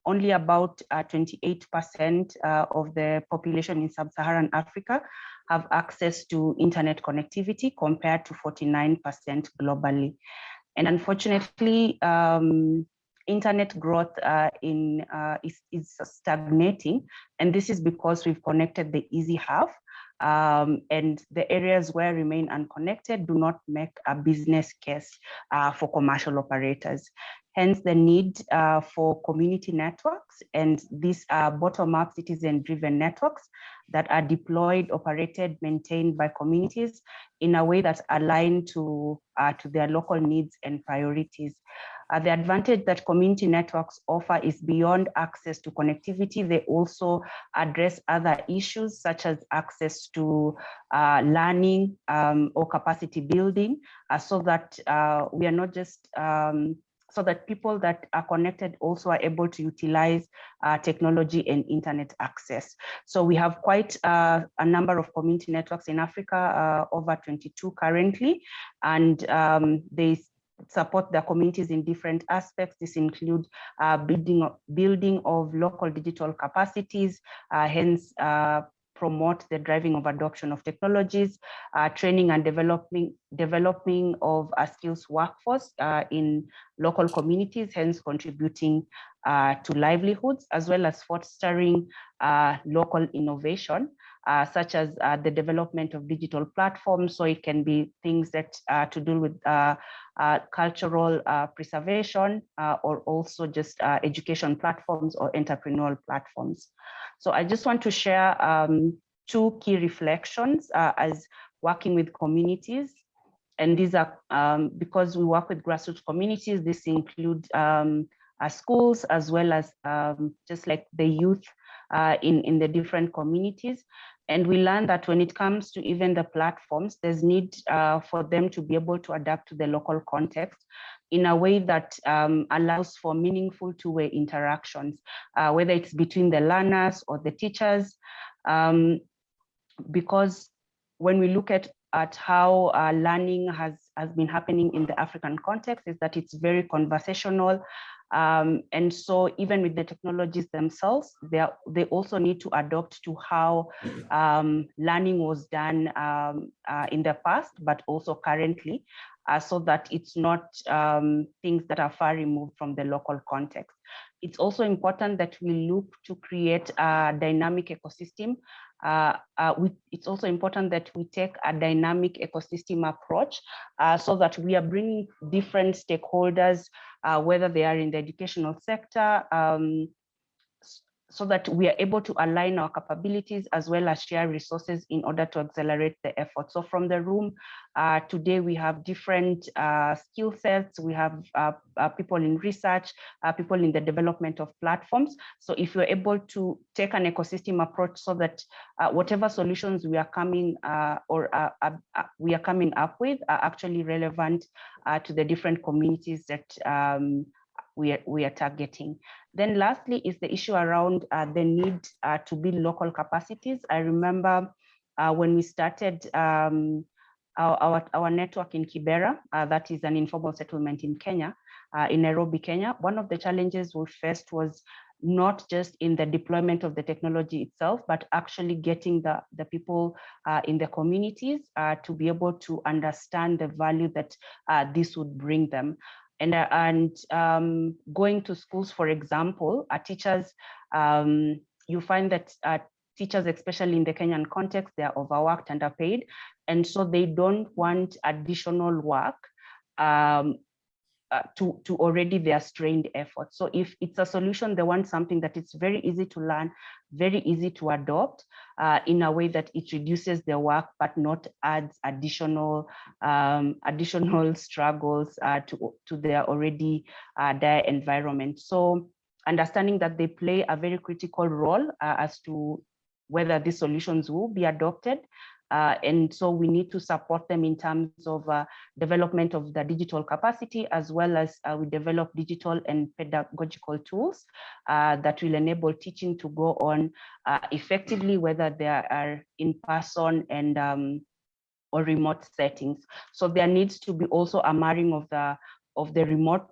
only about 28% of the population in sub-Saharan Africa have access to internet connectivity compared to 49% globally. And unfortunately, internet growth is stagnating, and this is because we've connected the easy half, and the areas where remain unconnected do not make a business case for commercial operators. Hence the need for community networks, and these are bottom-up citizen-driven networks that are deployed, operated, maintained by communities in a way that's aligned to their local needs and priorities. The advantage that community networks offer is beyond access to connectivity. They also address other issues such as access to learning or capacity building, so that we are not just so that people that are connected also are able to utilize technology and internet access. So we have quite a number of community networks in Africa, over 22 currently, and there's support their communities in different aspects. This includes building of local digital capacities, hence promote the driving of adoption of technologies, training and developing of a skills workforce in local communities, hence contributing to livelihoods, as well as fostering local innovation, such as the development of digital platforms. So it can be things that to do with cultural preservation, or also just education platforms or entrepreneurial platforms. So I just want to share 2 key reflections as working with communities. And these are because we work with grassroots communities, this includes schools, as well as just like the youth in the different communities. And we learned that when it comes to even the platforms, there's need for them to be able to adapt to the local context in a way that allows for meaningful two-way interactions, whether it's between the learners or the teachers. Because when we look at how learning has been happening in the African context, is that it's very conversational. And so even with the technologies themselves, they also need to adopt to how learning was done in the past, but also currently, so that it's not things that are far removed from the local context. It's also important that we look to create a dynamic ecosystem. It's also important that we take a dynamic ecosystem approach so that we are bringing different stakeholders, whether they are in the educational sector, so that we are able to align our capabilities as well as share resources in order to accelerate the effort. So from the room, today we have different skill sets. We have people in research, people in the development of platforms. So if you're able to take an ecosystem approach so that whatever solutions we are coming up with are actually relevant to the different communities that we are targeting. Then lastly is the issue around the need to build local capacities. I remember when we started our network in Kibera, that is an informal settlement in Kenya, in Nairobi, Kenya. One of the challenges we faced was not just in the deployment of the technology itself, but actually getting the people in the communities to be able to understand the value that this would bring them. And going to schools, for example, teachers, you find that teachers, especially in the Kenyan context, they are overworked, underpaid, and so they don't want additional work to already their strained effort. So if it's a solution, they want something that it's very easy to learn, very easy to adopt in a way that it reduces their work, but not adds additional struggles to their already dire environment. So understanding that they play a very critical role as to whether these solutions will be adopted. And so we need to support them in terms of development of the digital capacity, as well as we develop digital and pedagogical tools that will enable teaching to go on effectively, whether they are in person and or remote settings. So there needs to be also a marrying of the remote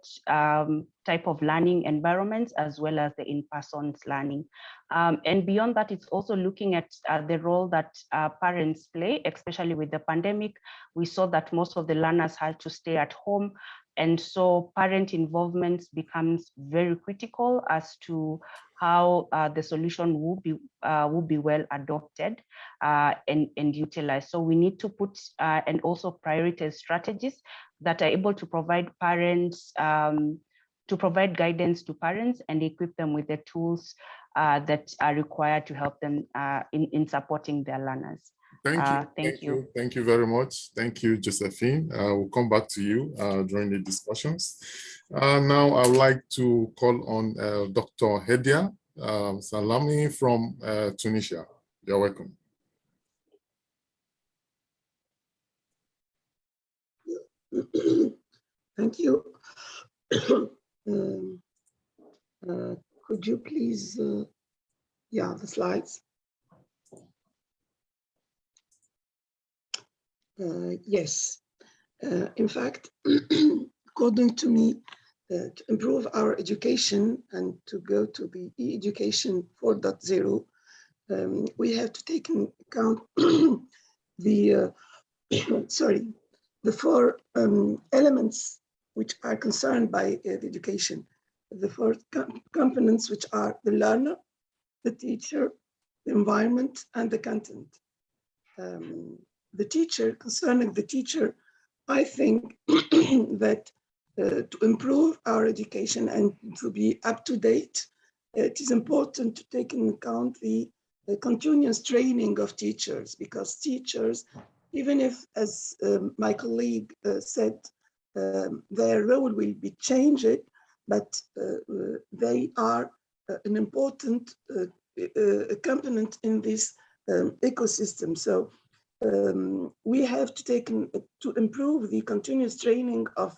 type of learning environments, as well as the in-person learning. And beyond that, it's also looking at the role that parents play, especially with the pandemic. We saw that most of the learners had to stay at home. And so parent involvement becomes very critical as to how the solution will be well adopted and utilized. So we need to put and also prioritize strategies that are able to provide parents, to provide guidance to parents and equip them with the tools that are required to help them in supporting their learners. Thank you. Thank you very much. Thank you, Josephine. We'll come back to you during the discussions. Now I would like to call on Dr. Hedia Salami from Tunisia. You're welcome. Thank you. Could you please, the slides. Yes, in fact, according to me, to improve our education and to go to the e-education 4.0, we have to take into account the the four elements which are concerned by the education. The four components, which are the learner, the teacher, the environment, and the content. The teacher, concerning the teacher, I think that to improve our education and to be up to date, it is important to take into account the continuous training of teachers, because teachers, even if, as my colleague said, their role will be changed, but they are an important component in this ecosystem. So we have to take to improve the continuous training of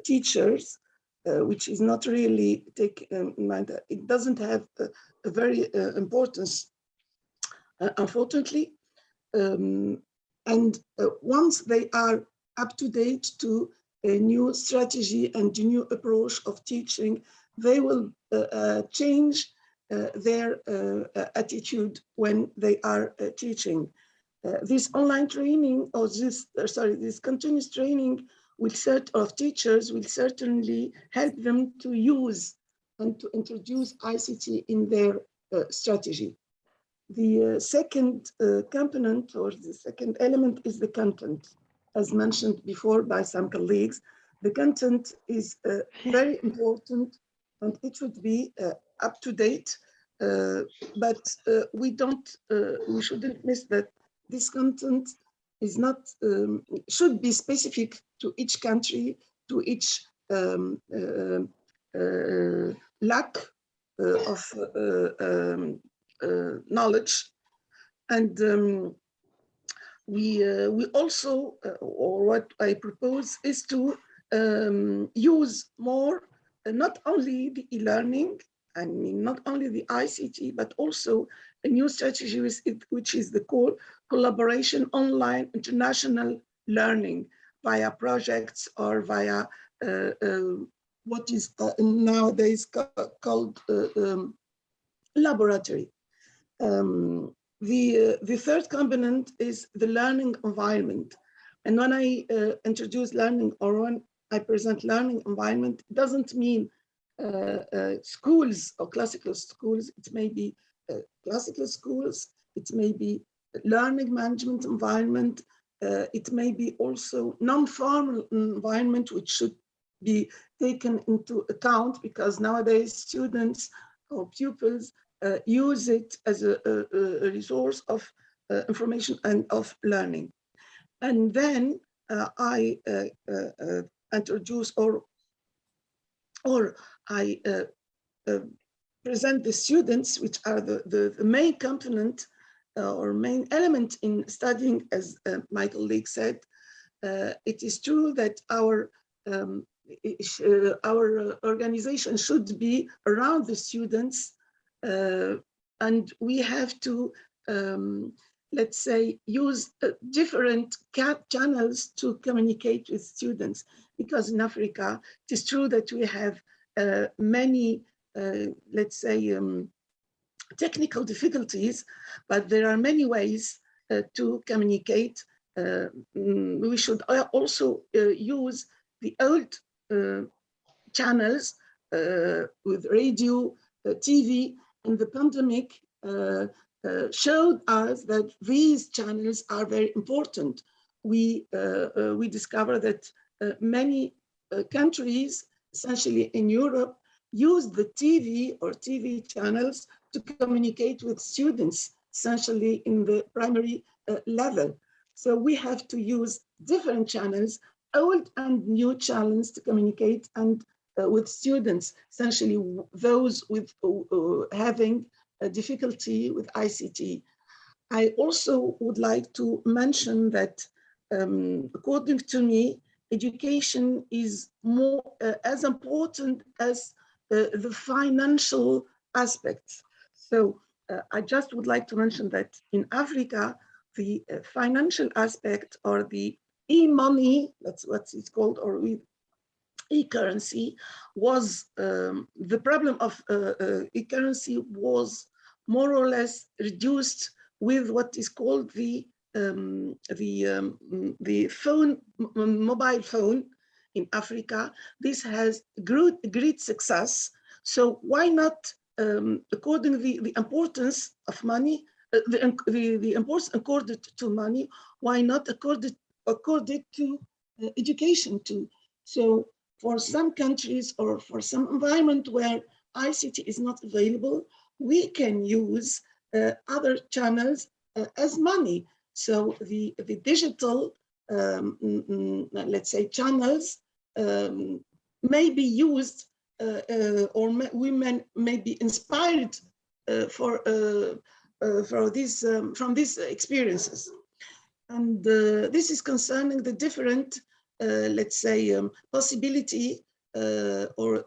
teachers, which is not really take in mind. It doesn't have a very importance, unfortunately. And once they are up to date to a new strategy and a new approach of teaching, they will change their attitude when they are teaching. This online training, or this continuous training of teachers will certainly help them to use and to introduce ICT in their strategy. The second component, or the second element, is the content. As mentioned before by some colleagues, the content is very important and it should be up to date, but we shouldn't miss that this content is not, should be specific to each country, to each lack of knowledge. And we also, or what I propose is to use more, not only the e-learning, I mean, not only the ICT, but also a new strategy, which is the collaboration online international learning via projects or via what is nowadays called laboratory. The third component is the learning environment. And when I introduce learning, or when I present learning environment, it doesn't mean schools or classical schools. It may be classical schools, it may be learning management environment, it may be also non-formal environment, which should be taken into account, because nowadays students or pupils use it as a resource of information and of learning. And then I introduce or I present the students, which are the main component or main element in studying, as my colleague said. It is true that our organization should be around the students, and we have to, let's say, use different channels to communicate with students, because in Africa, it is true that we have many, let's say, technical difficulties, but there are many ways to communicate. We should also use the old channels with radio, TV. And the pandemic showed us that these channels are very important. We discovered that many countries, essentially in Europe, use the TV or TV channels to communicate with students, essentially in the primary level. So we have to use different channels, old and new channels, to communicate and with students, essentially those with having a difficulty with ICT. I also would like to mention that, according to me, education is more as important as the financial aspects. So I just would like to mention that in Africa, the financial aspect, or the e-money, that's what it's called, or e-currency was the problem of e-currency was more or less reduced with what is called the mobile phone in Africa. This has great success. So why not, according the importance of money, the importance accorded to money, why not accorded to education too? So for some countries or for some environment where ICT is not available, we can use other channels as money. So the digital, let's say, channels may be used or women may be inspired for this from these experiences. And this is concerning the different, let's say, possibility or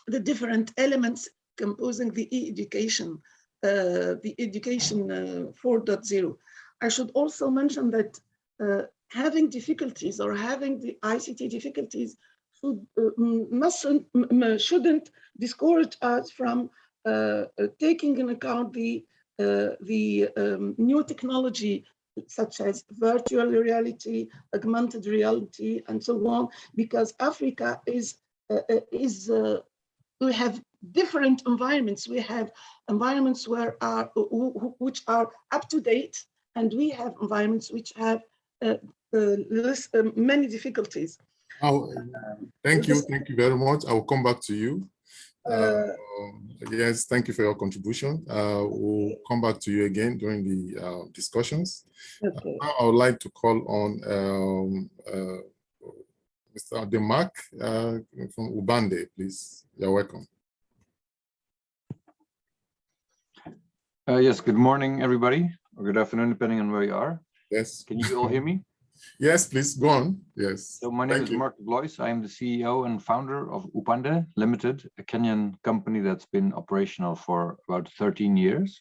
the different elements composing the e-education, the education 4.0. I should also mention that having difficulties or having the ICT difficulties shouldn't discourage us from taking into account the new technology such as virtual reality, augmented reality, and so on, because Africa we have different environments. We have environments which are up to date, and we have environments which have many difficulties. Thank you very much. I will come back to you. Yes, thank you for your contribution. We'll come back to you again during the discussions. Okay. Now I would like to call on Mr. Demark from Ubande, please. You're welcome. Yes, good morning, everybody, or good afternoon, depending on where you are. Yes. Can you all hear me? Yes, please, go on. Yes. So my name is Mark Blois. I am the CEO and founder of Upande Limited, a Kenyan company that's been operational for about 13 years.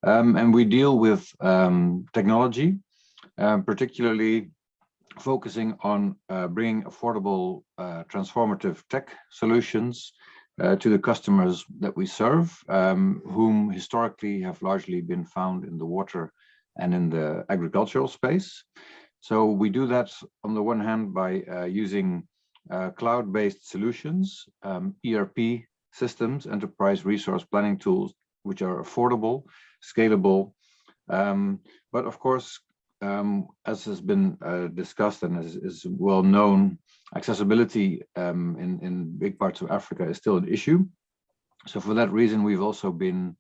And we deal with technology, particularly focusing on bringing affordable, transformative tech solutions to the customers that we serve, whom historically have largely been found in the water and in the agricultural space. So we do that on the one hand by using cloud-based solutions, ERP systems, enterprise resource planning tools, which are affordable, scalable, but of course, as has been discussed and is well known, accessibility in big parts of Africa is still an issue. So for that reason, we've also been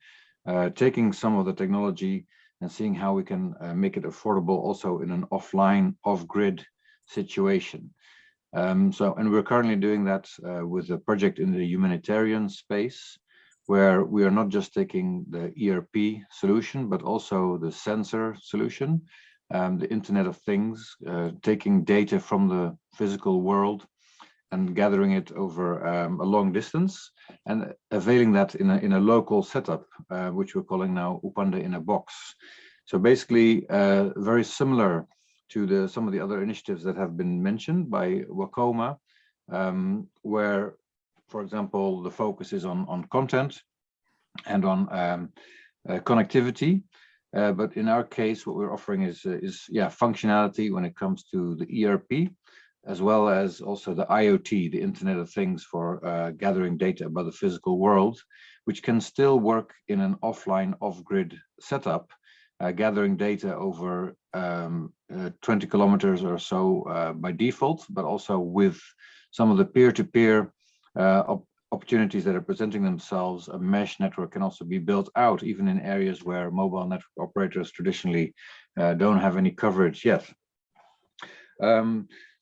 taking some of the technology and seeing how we can make it affordable also in an offline, off-grid situation. And we're currently doing that with a project in the humanitarian space, where we are not just taking the ERP solution, but also the sensor solution, the Internet of Things, taking data from the physical world and gathering it over a long distance and availing that in a local setup, which we're calling now Upande in a box. So basically very similar to some of the other initiatives that have been mentioned by Wakoma, where, for example, the focus is on content and on connectivity. But in our case, what we're offering is functionality when it comes to the ERP, as well as also the IoT, the Internet of Things, for gathering data about the physical world, which can still work in an offline, off-grid setup, gathering data over 20 kilometers or so by default, but also with some of the peer-to-peer opportunities that are presenting themselves. A mesh network can also be built out, even in areas where mobile network operators traditionally don't have any coverage yet.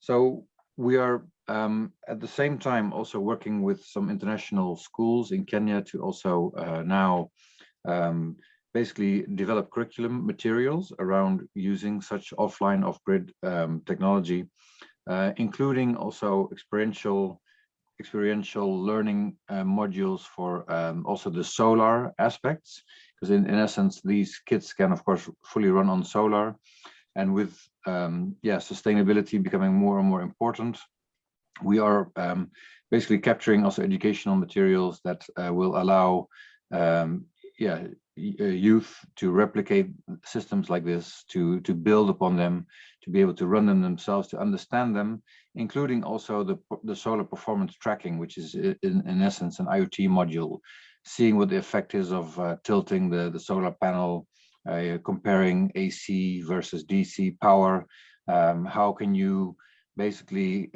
So we are at the same time also working with some international schools in Kenya to also now basically develop curriculum materials around using such offline, off-grid technology, including also experiential learning modules for also the solar aspects, because in essence, these kits can of course fully run on solar, and with sustainability becoming more and more important, we are basically capturing also educational materials that will allow youth to replicate systems like this, to build upon them, to be able to run them themselves, to understand them, including also the solar performance tracking, which is in essence an IoT module, seeing what the effect is of tilting the solar panel, comparing AC versus DC power. How can you basically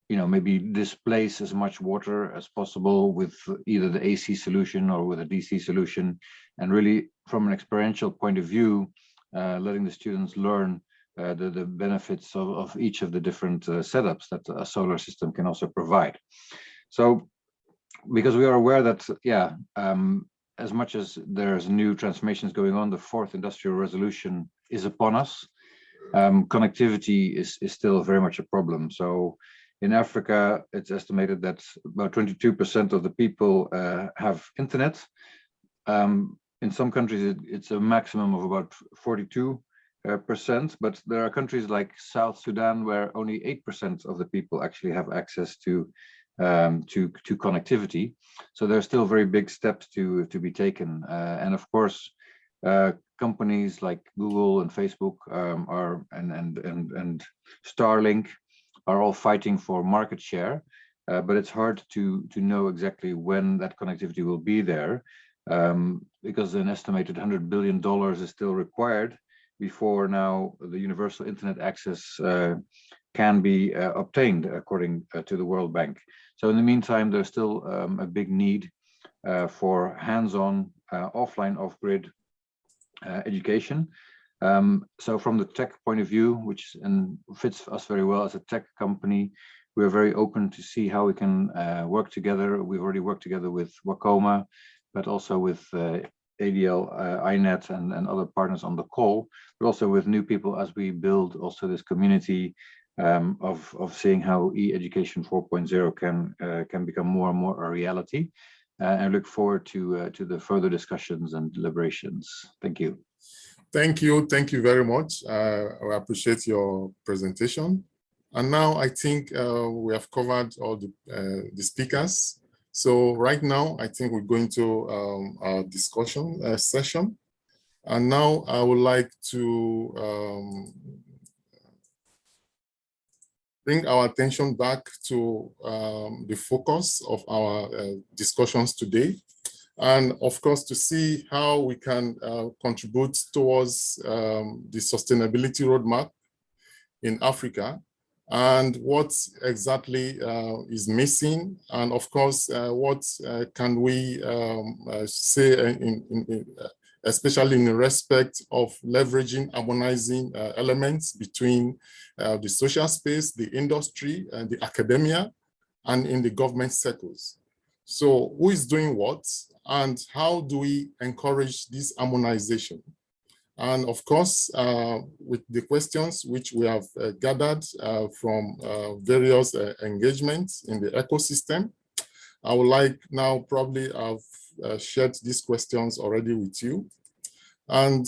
maybe displace as much water as possible with either the AC solution or with a DC solution, and really from an experiential point of view, letting the students learn the benefits of each of the different setups that a solar system can also provide. So, because we are aware that, as much as there's new transformations going on, the fourth industrial revolution is upon us. Connectivity is still very much a problem. So in Africa, it's estimated that about 22% of the people have internet. In some countries, it's a maximum of about 42%, but there are countries like South Sudan where only 8% of the people actually have access to connectivity. So there are still very big steps to be taken. And of course, companies like Google and Facebook and Starlink are all fighting for market share, but it's hard to know exactly when that connectivity will be there, because an estimated $100 billion is still required before now the universal internet access can be obtained according to the World Bank. So in the meantime, there's still a big need for hands-on, offline, off-grid education. So from the tech point of view, which fits us very well as a tech company, we're very open to see how we can work together. We've already worked together with Wacoma, but also with ADL, Innet, and other partners on the call, but also with new people as we build also this community of seeing how e-education 4.0 can become more and more a reality. I look forward to the further discussions and deliberations. Thank you. Thank you very much. I appreciate your presentation. And now I think we have covered all the speakers. So right now, I think we're going to our discussion session. And now I would like to bring our attention back to the focus of our discussions today. And of course, to see how we can contribute towards the sustainability roadmap in Africa, and what exactly is missing, and of course, what can we say, especially in respect of leveraging, harmonizing elements between the social space, the industry, and the academia, and in the government circles. So who is doing what, and how do we encourage this harmonization? And of course, with the questions which we have gathered from various engagements in the ecosystem, I would like now, probably I've shared these questions already with you. And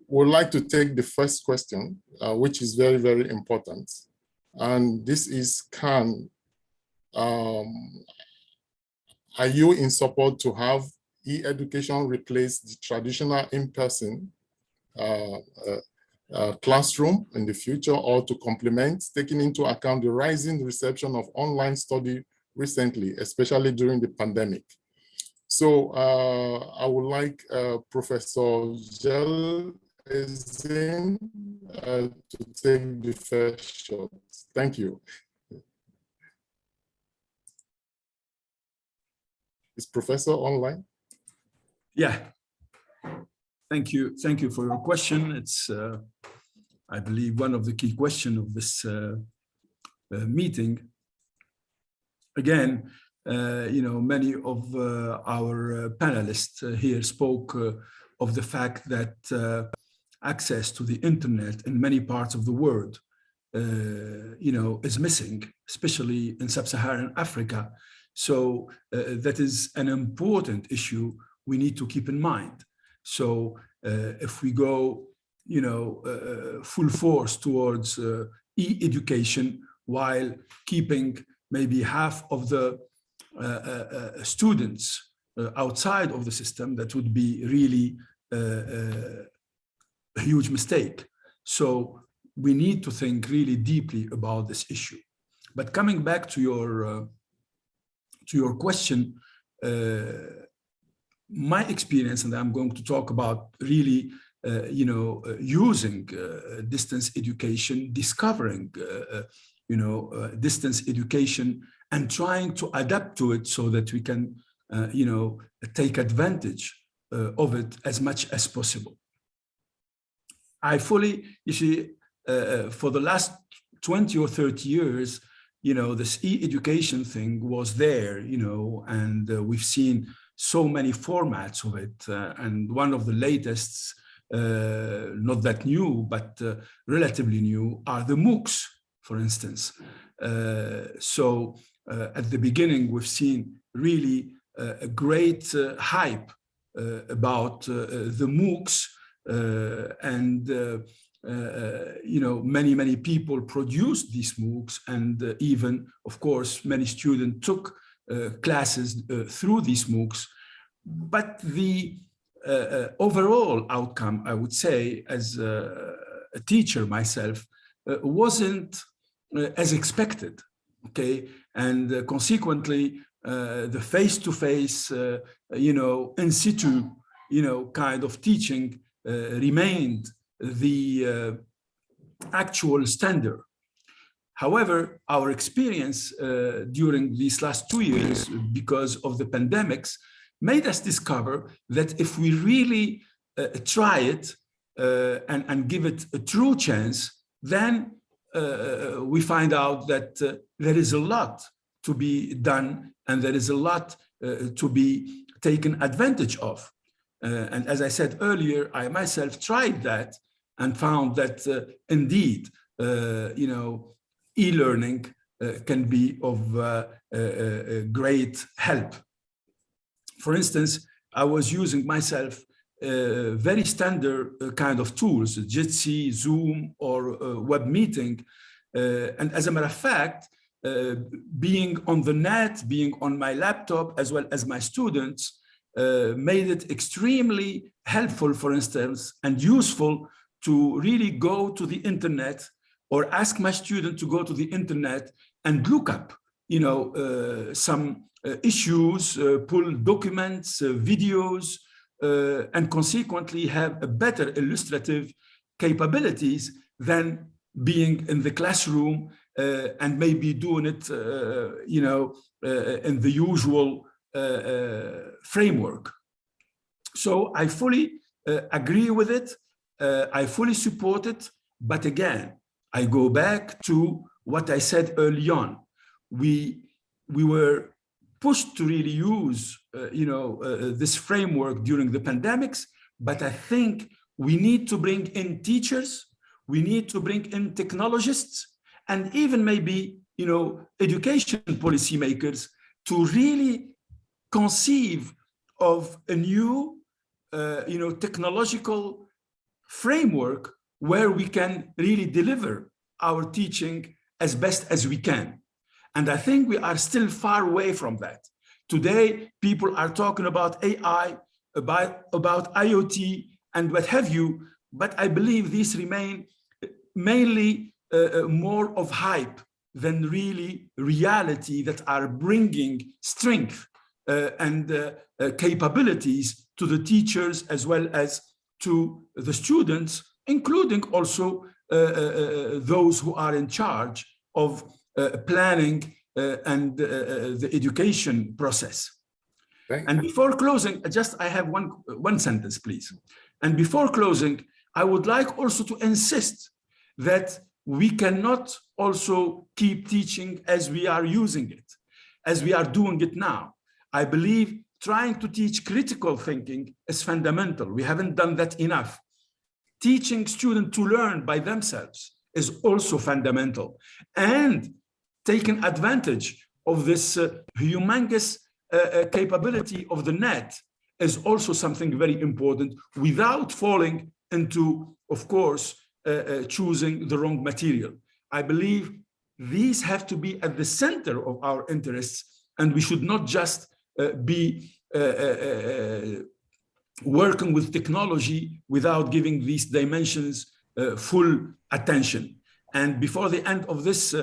would like to take the first question, which is very, very important. And this is, are you in support to have e-education replace the traditional in-person classroom in the future, or to complement, taking into account the rising reception of online study recently, especially during the pandemic? So I would like Professor Gel Ezin to take the first shot. Thank you. Is Professor online? Yeah. Thank you. Thank you for your question. It's, I believe, one of the key questions of this meeting. Again, many of our panelists here spoke of the fact that access to the internet in many parts of the world, is missing, especially in sub-Saharan Africa. So that is an important issue we need to keep in mind. So if we go, full force towards e-education, while keeping maybe half of the students outside of the system, that would be really a huge mistake. So we need to think really deeply about this issue. But coming back to your question, my experience, and I'm going to talk about really, using distance education, discovering, distance education, and trying to adapt to it so that we can, take advantage of it as much as possible. I fully, you see, for the last 20 or 30 years, this e-education thing was there, and we've seen so many formats of it. And one of the latest, not that new, but relatively new, are the MOOCs, for instance. So at the beginning, we've seen really a great hype about the MOOCs, and many people produced these MOOCs, and even, of course, many students took classes through these MOOCs. But the overall outcome, I would say, as a teacher myself, wasn't as expected. Okay, and consequently, the face-to-face, in situ, kind of teaching remained the actual standard. However, our experience during these last 2 years, because of the pandemics, made us discover that if we really try it and give it a true chance, then we find out that there is a lot to be done, and there is a lot to be taken advantage of. And as I said earlier, I myself tried that and found that indeed, e-learning can be of great help. For instance, I was using myself very standard kind of tools, Jitsi, Zoom, or web meeting. And as a matter of fact, being on the net, being on my laptop, as well as my students, made it extremely helpful, for instance, and useful to really go to the internet or ask my student to go to the internet and look up, some issues, pull documents, videos, and consequently have a better illustrative capabilities than being in the classroom and maybe doing it, in the usual framework. So I fully agree with it. I fully support it. But again, I go back to what I said early on. We were pushed to really use, this framework during the pandemics. But I think we need to bring in teachers. We need to bring in technologists, and even maybe, education policymakers to really conceive of a new, technological framework where we can really deliver our teaching as best as we can. And I think we are still far away from that. Today, people are talking about AI, about IoT, and what have you, but I believe these remain mainly more of hype than really reality that are bringing strength and capabilities to the teachers as well as to the students, including also those who are in charge of planning and the education process. And before closing, I have one sentence, please. And before closing, I would like also to insist that we cannot also keep teaching as we are using it, as we are doing it now. I believe trying to teach critical thinking is fundamental. We haven't done that enough. Teaching students to learn by themselves is also fundamental. And taking advantage of this humongous capability of the net is also something very important, without falling into, of course, choosing the wrong material. I believe these have to be at the center of our interests, and we should not just be working with technology without giving these dimensions full attention. And before the end of this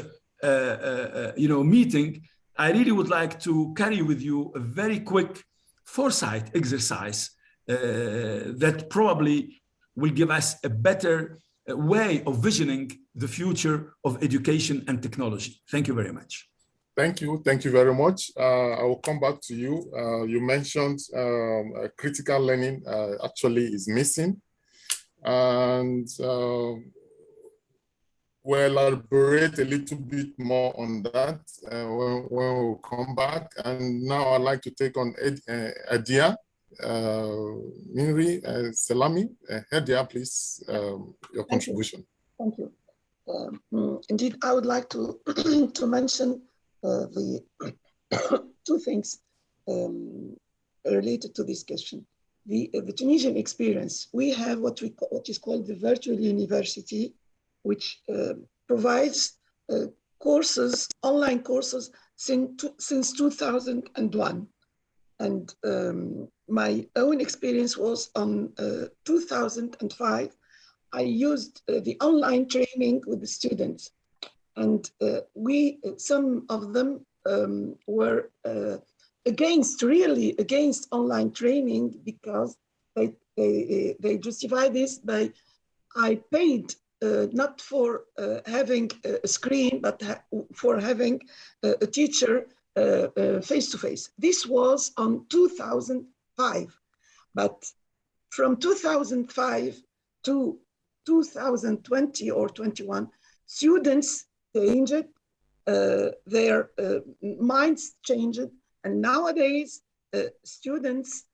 meeting, I really would like to carry with you a very quick foresight exercise that probably will give us a better way of visioning the future of education and technology. Thank you very much. Thank you very much. I will come back to you. You mentioned critical learning actually is missing, and we'll elaborate a little bit more on that when we'll come back. And now I'd like to take on Adia Minri Selami. Adia, please, your contribution. Thank you. Indeed, I would like to to mention the two things related to this question. The Tunisian experience, we have what is called the virtual university, which provides courses, online courses since 2001. And my own experience was on 2005. I used the online training with the students. And some of them were really against online training, because they justify this by, I paid not for having a screen, but for having a teacher face-to-face. This was on 2005, but from 2005 to 2020 or 21, students changed, their minds changed, and nowadays students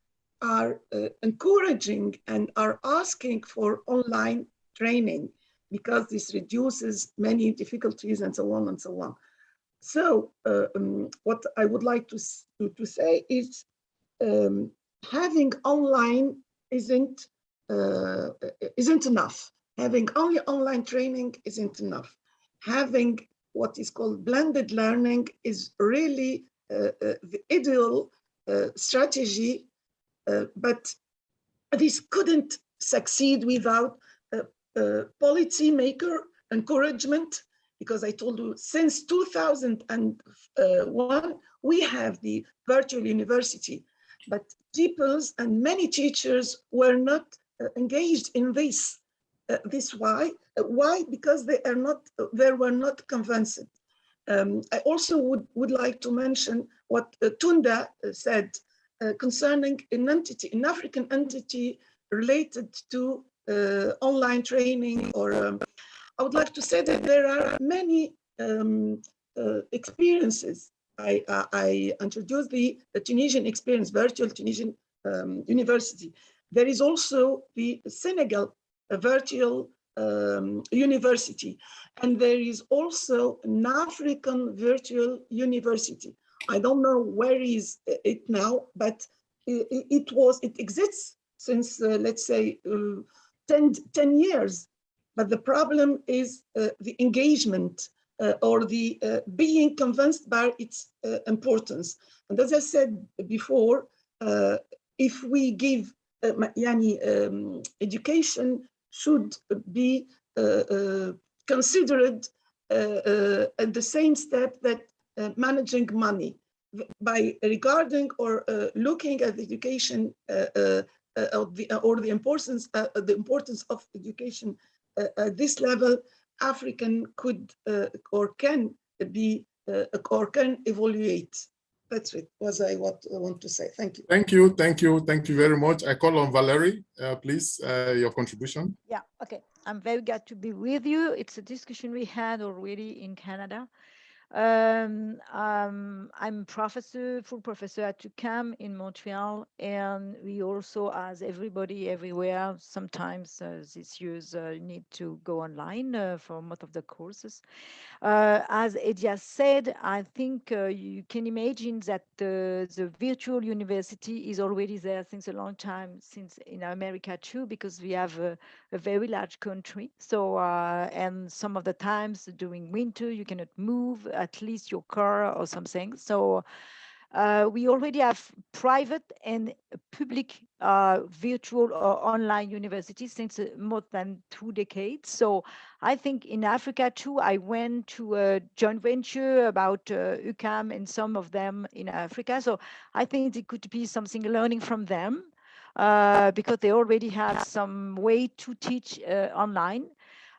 are encouraging and are asking for online training, because this reduces many difficulties and so on and so on. So what I would like to say is having online isn't enough. Having only online training isn't enough. Having what is called blended learning is really the ideal strategy, but this couldn't succeed without policymaker encouragement, because I told you since 2001 we have the virtual university, but pupils and many teachers were not engaged in this. This why? Because they were not convinced. I also would like to mention what Tunda said concerning an African entity related to online training, or I would like to say that there are many experiences. I introduced the Tunisian experience, virtual Tunisian university. There is also the Senegal virtual university, and there is also an African virtual university. I don't know where is it now, but it exists since let's say 10 years. But the problem is the engagement or the being convinced by its importance. And as I said before, if we give education should be considered at the same step that managing money, by regarding or looking at education or the importance of education at this level. African could or can be or can evaluate. That's it. Was I what I want to say. Thank you. Thank you very much. I call on Valerie, please, your contribution. Yeah, okay. I'm very glad to be with you. It's a discussion we had already in Canada. I'm full professor at UQAM in Montreal, and we also, as everybody everywhere, sometimes these years need to go online for most of the courses. As Edia said, I think you can imagine that the virtual university is already there since a long time, since in America too, because we have a very large country. So, and some of the times during winter, you cannot move at least your car or something. So we already have private and public virtual or online universities since more than 2 decades. So I think in Africa too, I went to a joint venture about UCAM and some of them in Africa. So I think it could be something learning from them because they already have some way to teach online.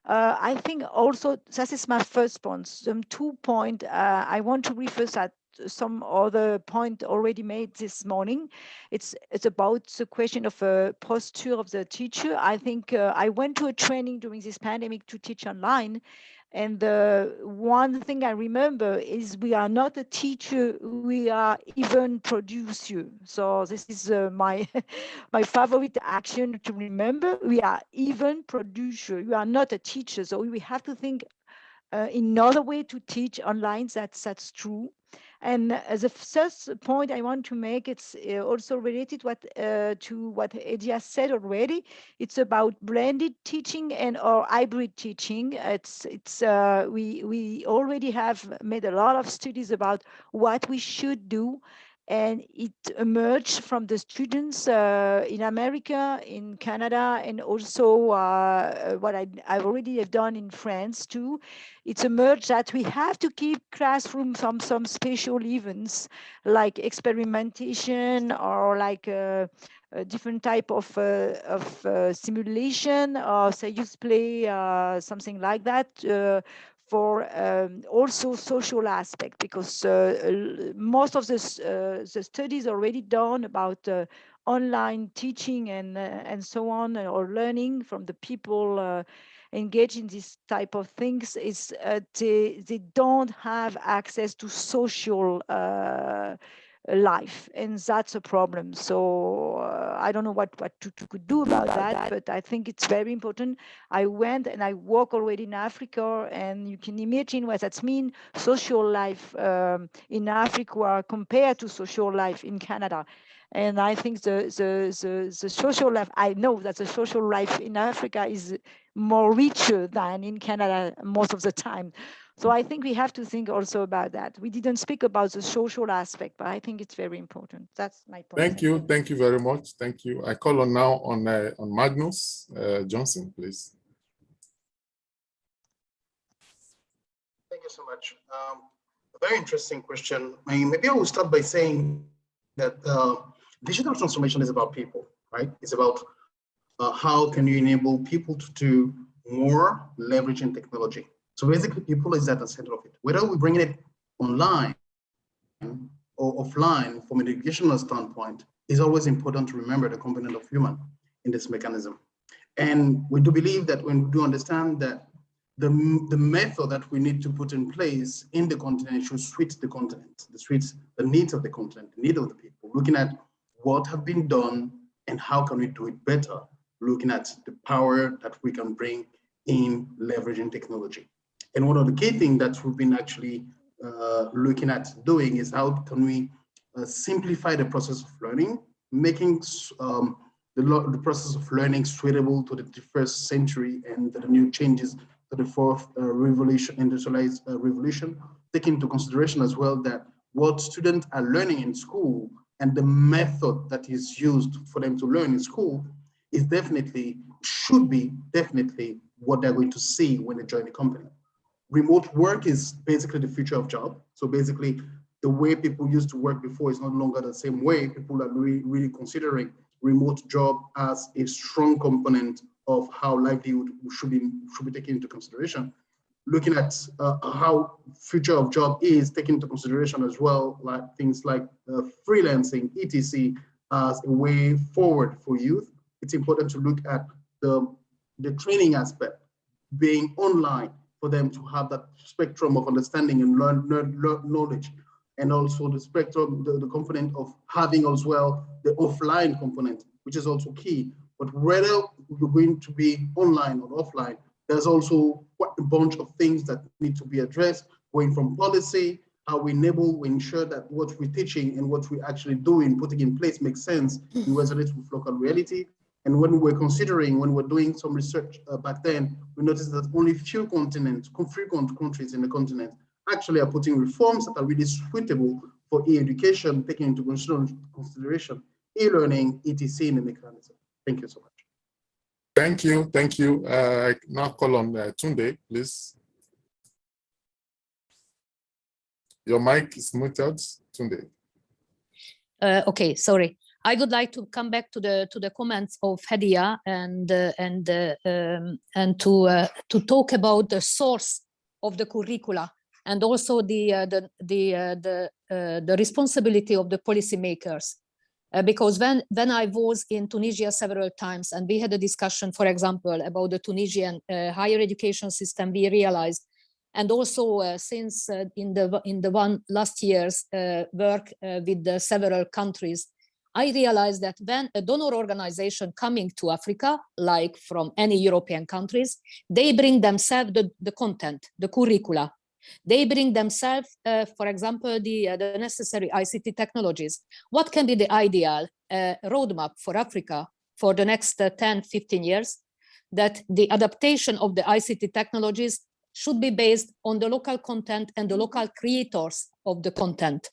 I think also, that is my first point. Some 2 points I want to refer at some other point already made this morning. It's about the question of posture of the teacher. I think I went to a training during this pandemic to teach online. And one thing I remember is we are not a teacher, we are even producer. So this is my my favorite action to remember. We are even producer. You are not a teacher. So we have to think another way to teach online. That's true. And as a first point I want to make, it's also related to what Eddie has said already. It's about blended teaching and or hybrid teaching. We already have made a lot of studies about what we should do. And it emerged from the students in America, in Canada, and also what I've already have done in France too. It's emerged that we have to keep classroom from some special events like experimentation or like a different type of simulation or say youth play, something like that. For also social aspect, because most of the studies already done about online teaching and so on, or learning from the people engaged in this type of things, is they don't have access to social life, and that's a problem. So I don't know what to do about that, but I think it's very important. I went and I work already in Africa, and you can imagine what that means, social life in Africa compared to social life in Canada. And I think the social life, I know that the social life in Africa is more richer than in Canada most of the time. So I think we have to think also about that. We didn't speak about the social aspect, but I think it's very important. That's my point. Thank you very much. Thank you. I call on now on Magnus Johnson, please. Thank you so much. A very interesting question. I mean, maybe I will start by saying that digital transformation is about people, right? It's about how can you enable people to do more leveraging technology. So basically, people is at the center of it. Whether we bring it online or offline from an educational standpoint, is always important to remember the component of human in this mechanism. And we do believe that when we do understand that the method that we need to put in place in the continent should suit the continent, the needs of the continent, the need of the people, looking at what have been done and how can we do it better, looking at the power that we can bring in leveraging technology. And one of the key things that we've been actually looking at doing is how can we simplify the process of learning, making the process of learning suitable to the 21st century and the new changes to the fourth industrialized revolution, taking into consideration as well that what students are learning in school and the method that is used for them to learn in school is should be definitely what they're going to see when they join the company. Remote work is basically the future of job. So basically, the way people used to work before is no longer the same way. People are really considering remote job as a strong component of how livelihood should be taken into consideration. Looking at how future of job is taken into consideration as well, like things like freelancing, etc., as a way forward for youth. It's important to look at the training aspect, being online, for them to have that spectrum of understanding and learn knowledge, and also the spectrum, the component of having as well the offline component, which is also key. But whether you're going to be online or offline, there's also quite a bunch of things that need to be addressed, going from policy, how we ensure that what we're teaching and what we're actually doing, putting in place makes sense and resonates with local reality, And when we're considering, when we're doing some research back then, we noticed that only few countries in the continent actually are putting reforms that are really suitable for e-education, taking into consideration e-learning, etc. in the mechanism. Thank you so much. Thank you, thank you. Now call on Tunde, please. Your mic is muted, Tunde. Okay, sorry. I would like to come back to the comments of Hadia and to talk about the source of the curricula and also the responsibility of the policymakers. Because when I was in Tunisia several times and we had a discussion, for example, about the Tunisian higher education system, we realized, and also since in the last year's work with several countries, I realized that when a donor organization coming to Africa, like from any European countries, they bring themselves the content, the curricula. They bring themselves, for example, the necessary ICT technologies. What can be the ideal roadmap for Africa for the next 10, 15 years? That the adaptation of the ICT technologies should be based on the local content and the local creators of the content.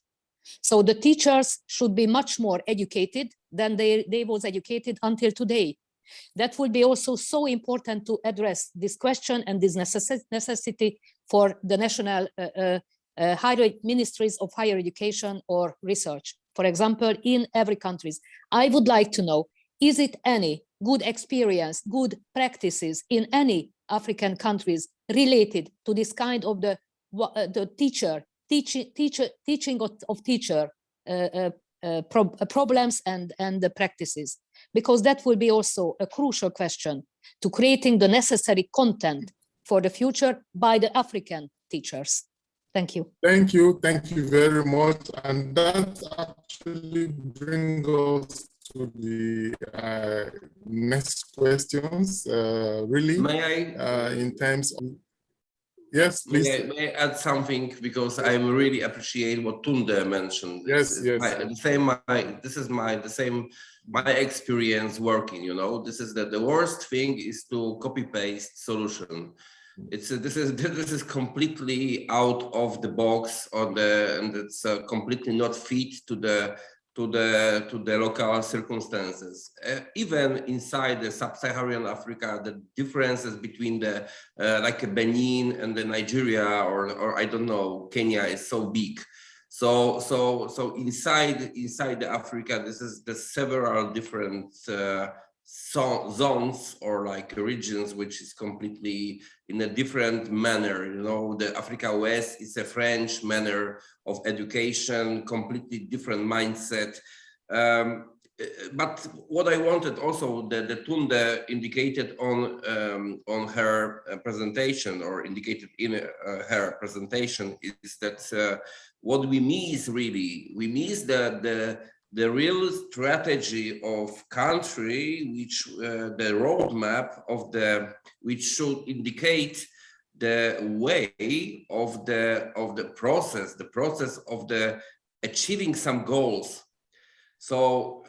So the teachers should be much more educated than they was educated until today. That would be also so important to address this question and this necessity for the national ministries of higher education or research. For example, in every country, I would like to know, is it any good experience, good practices in any African countries related to this kind of the teaching of teacher problems and the practices, because that will be also a crucial question to creating the necessary content for the future by the African teachers. Thank you. Thank you very much. And that actually brings us to the next questions, really. May I? In terms of, yes, please. May I add something, because I really appreciate what Tunde mentioned. Yes, yes. The same my experience working. You know, this is the worst thing is to copy paste solution. This is completely out of the box and it's completely not fit to the local circumstances. Even inside the sub-Saharan Africa, the differences between the like Benin and the Nigeria or I don't know, Kenya is so big. So inside the Africa, this is the several different zones or like regions, which is completely in a different manner. You know, the Africa West is a French manner of education, completely different mindset. But what I wanted also, the Tunde indicated on her presentation, or indicated in her presentation, is that what we miss really, we miss the real strategy of country, which the roadmap of which should indicate the way of the process of the achieving some goals. So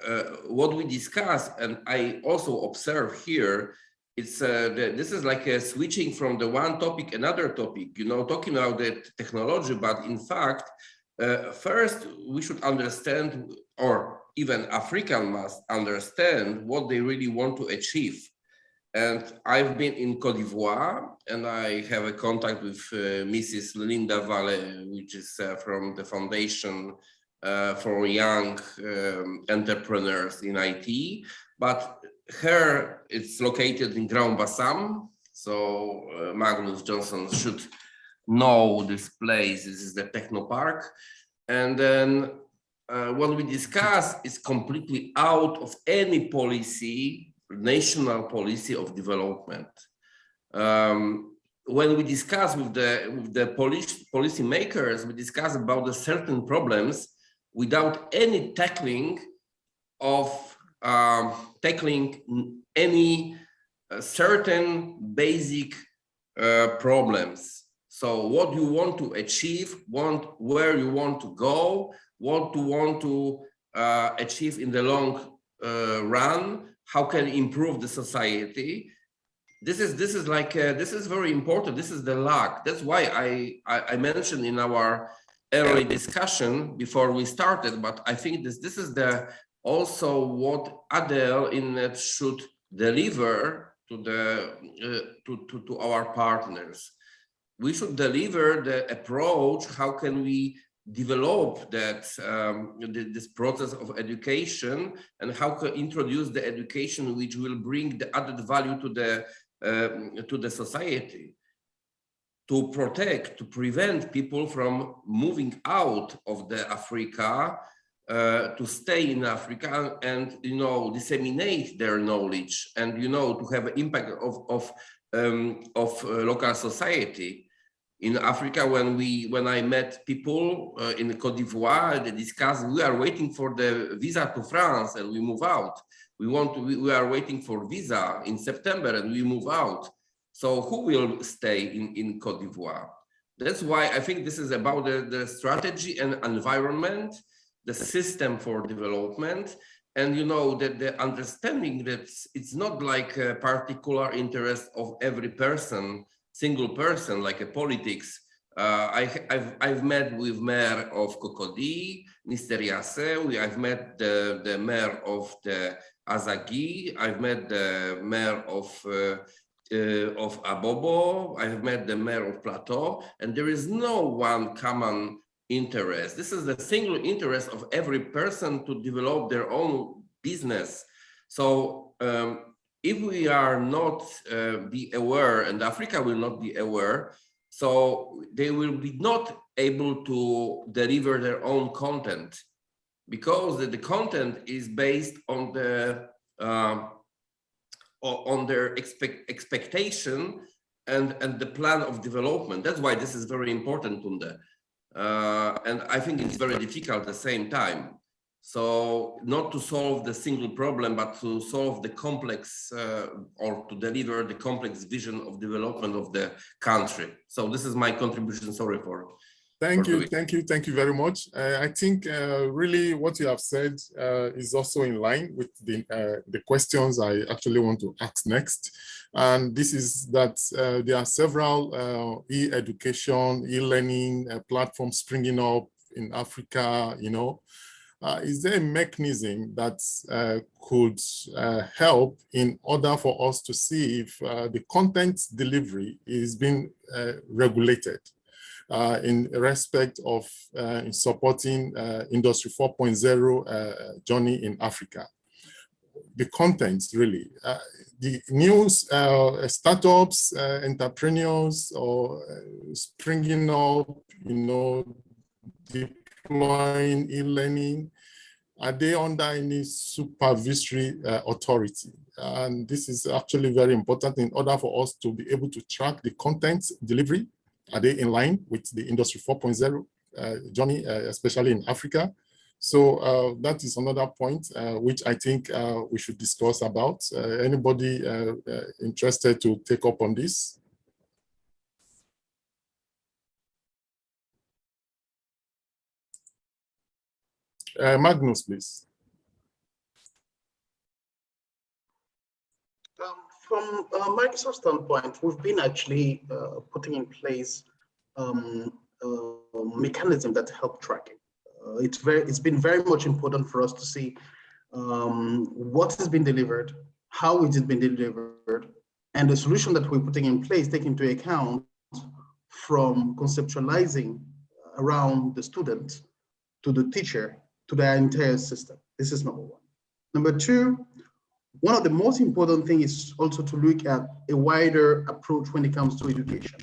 what we discuss, and I also observe here, it's this is like a switching from the one topic another topic, you know, talking about the technology, but in fact, first we should understand, or even African must understand what they really want to achieve. And I've been in Côte d'Ivoire, and I have a contact with Mrs. Linda Valle, which is from the Foundation for Young Entrepreneurs in IT. But it's located in Grand Bassam, so Magnus Johnson should know this place. This is the Technopark. And then what we discuss is completely out of any policy, national policy of development. When we discuss with the policy makers, we discuss about the certain problems without any tackling of any certain basic problems. So what you want to achieve, where you want to go, what you want to achieve in the long run. how can improve the society. This is like this is very important. This is the lack. That's why I mentioned in our early discussion before we started. But I think this is the also what ADL Innet should deliver to the to our partners. We should deliver the approach. How can we develop that this process of education, and how can introduce the education which will bring the added value to the society, to protect, to prevent people from moving out of the Africa, to stay in Africa and disseminate their knowledge and to have an impact of local society. In Africa, when I met people in Côte d'Ivoire, they discussed, we are waiting for the visa to France and we move out. We are waiting for visa in September and we move out. So who will stay in Côte d'Ivoire? That's why I think this is about the strategy and environment, the system for development, and that the understanding that it's not like a particular interest of every person, single person, like a politics. I've met with mayor of Cocody, Mr. Yasse. I've met the mayor of the Azagi. I've met the mayor of Abobo. I've met the mayor of Plateau, and there is no one common interest. This is the single interest of every person to develop their own business. So if we are not be aware, and Africa will not be aware, so they will be not able to deliver their own content, because the content is based on the on their expectation and the plan of development. That's why this is very important, Tunde. And I think it's very difficult at the same time. So not to solve the single problem, but to solve the complex or to deliver the complex vision of development of the country. So this is my contribution. Sorry for. Thank you very much. I think really what you have said is also in line with the questions I actually want to ask next. And this is that there are several e-education, e-learning platforms springing up in Africa, is there a mechanism that could help in order for us to see if the content delivery is being regulated in respect of in supporting Industry 4.0 journey in Africa? The content, really. The new startups, entrepreneurs, or springing up, deploying e-learning, are they under any supervisory authority? And this is actually very important in order for us to be able to track the content delivery. Are they in line with the Industry 4.0 journey, especially in Africa? So that is another point which I think we should discuss about. Anybody interested to take up on this? Magnus, please. From Microsoft's standpoint, we've been actually putting in place mechanism that help tracking. It's been very much important for us to see what has been delivered, how it has been delivered, and the solution that we're putting in place take into account from conceptualizing around the student to the teacher to the entire system. This is number one. Number two, one of the most important things is also to look at a wider approach when it comes to education.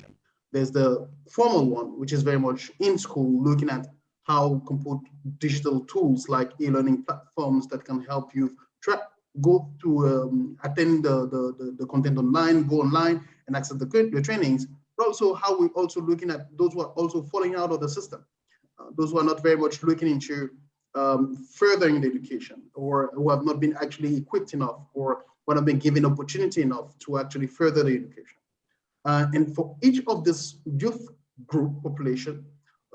There's the formal one, which is very much in school, looking at how we can put digital tools like e-learning platforms that can help you go to attend the content online, go online and access the trainings, but also how we're also looking at those who are also falling out of the system, those who are not very much looking into furthering the education, or who have not been actually equipped enough, or who have been given opportunity enough to actually further the education. And for each of this youth group population,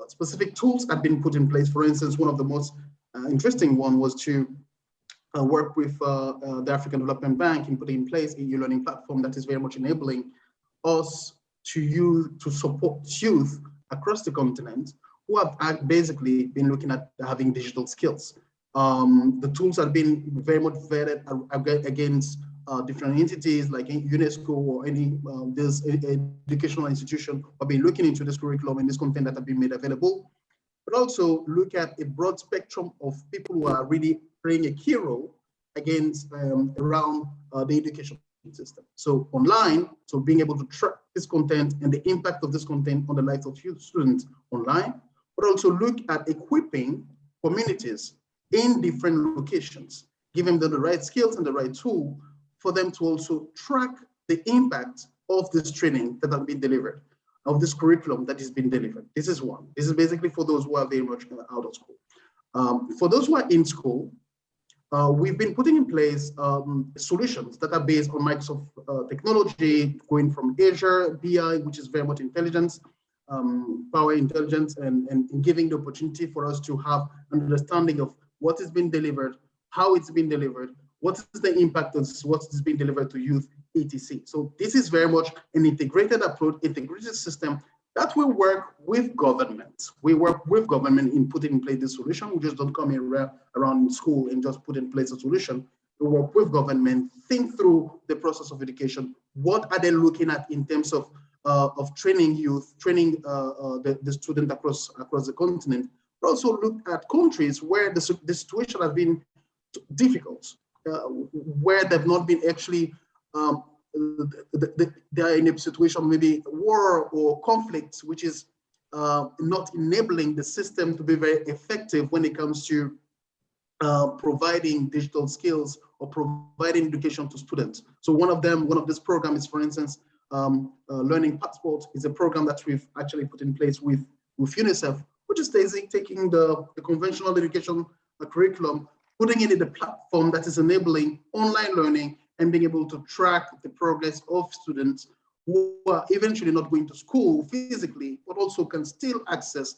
specific tools have been put in place. For instance, one of the most interesting one was to work with the African Development Bank in putting in place a e-learning platform that is very much enabling us to support youth across the continent who have basically been looking at having digital skills. The tools have been very much vetted against different entities like UNESCO or any this educational institution have been looking into this curriculum and this content that have been made available, but also look at a broad spectrum of people who are really playing a key role against around the education system. So online, so being able to track this content and the impact of this content on the lives of students online, but also look at equipping communities in different locations, giving them the right skills and the right tool for them to also track the impact of this training that has been delivered, of this curriculum that has been delivered. This is one. This is basically for those who are very much out of school. For those who are in school, we've been putting in place solutions that are based on Microsoft technology, going from Azure, BI, which is very much intelligence, power intelligence, and giving the opportunity for us to have an understanding of what has been delivered, how it's been delivered, what is the impact of what is being delivered to youth, etc. So this is very much an integrated approach, integrated system that will work with government. We work with government in putting in place this solution. We just don't come around school and just put in place a solution. We work with government, think through the process of education. What are they looking at in terms of training youth, training the student across the continent, but also look at countries where the situation has been difficult, where they've not been actually, they are in a situation, maybe war or conflict, which is not enabling the system to be very effective when it comes to providing digital skills or providing education to students. So one of these programs is, for instance, Learning Passport is a program that we've actually put in place with UNICEF, which is taking the conventional education curriculum, putting it in the platform that is enabling online learning and being able to track the progress of students who are eventually not going to school physically, but also can still access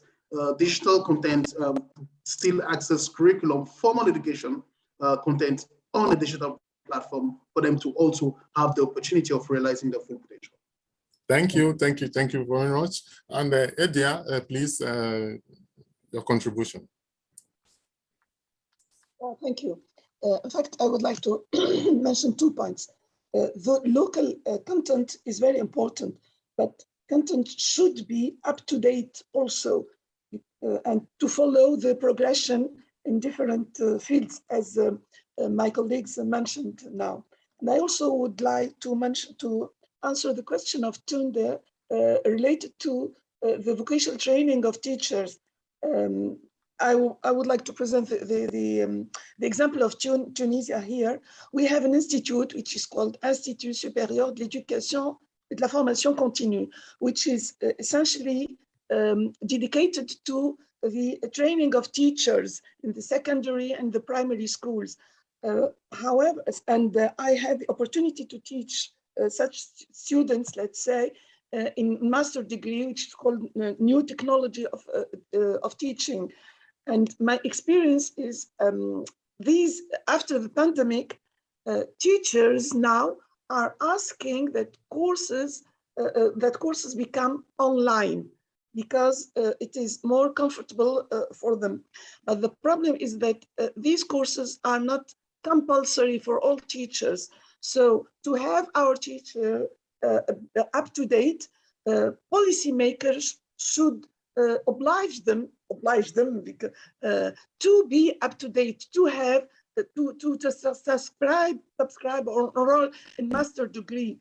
digital content, still access curriculum, formal education content on a digital platform for them to also have the opportunity of realizing their full potential. Thank you very much. And Edia, please, your contribution. Well, thank you. In fact, I would like to mention 2 points. The local content is very important, but content should be up to date also, and to follow the progression in different fields, as my colleagues mentioned now. And I also would like to answer the question of Tunde related to the vocational training of teachers. I would like to present the example of Tunisia here. We have an institute which is called Institut Supérieur de l'Éducation et de la Formation Continue, which is essentially dedicated to the training of teachers in the secondary and the primary schools. However, I had the opportunity to teach such students, let's say, in master degree, which is called New Technology of Teaching. And my experience is after the pandemic, teachers now are asking that courses become online because it is more comfortable for them. But the problem is that these courses are not compulsory for all teachers. So to have our teacher up to date, policymakers should oblige them because, to be up to date, to have to subscribe or enroll in master degree.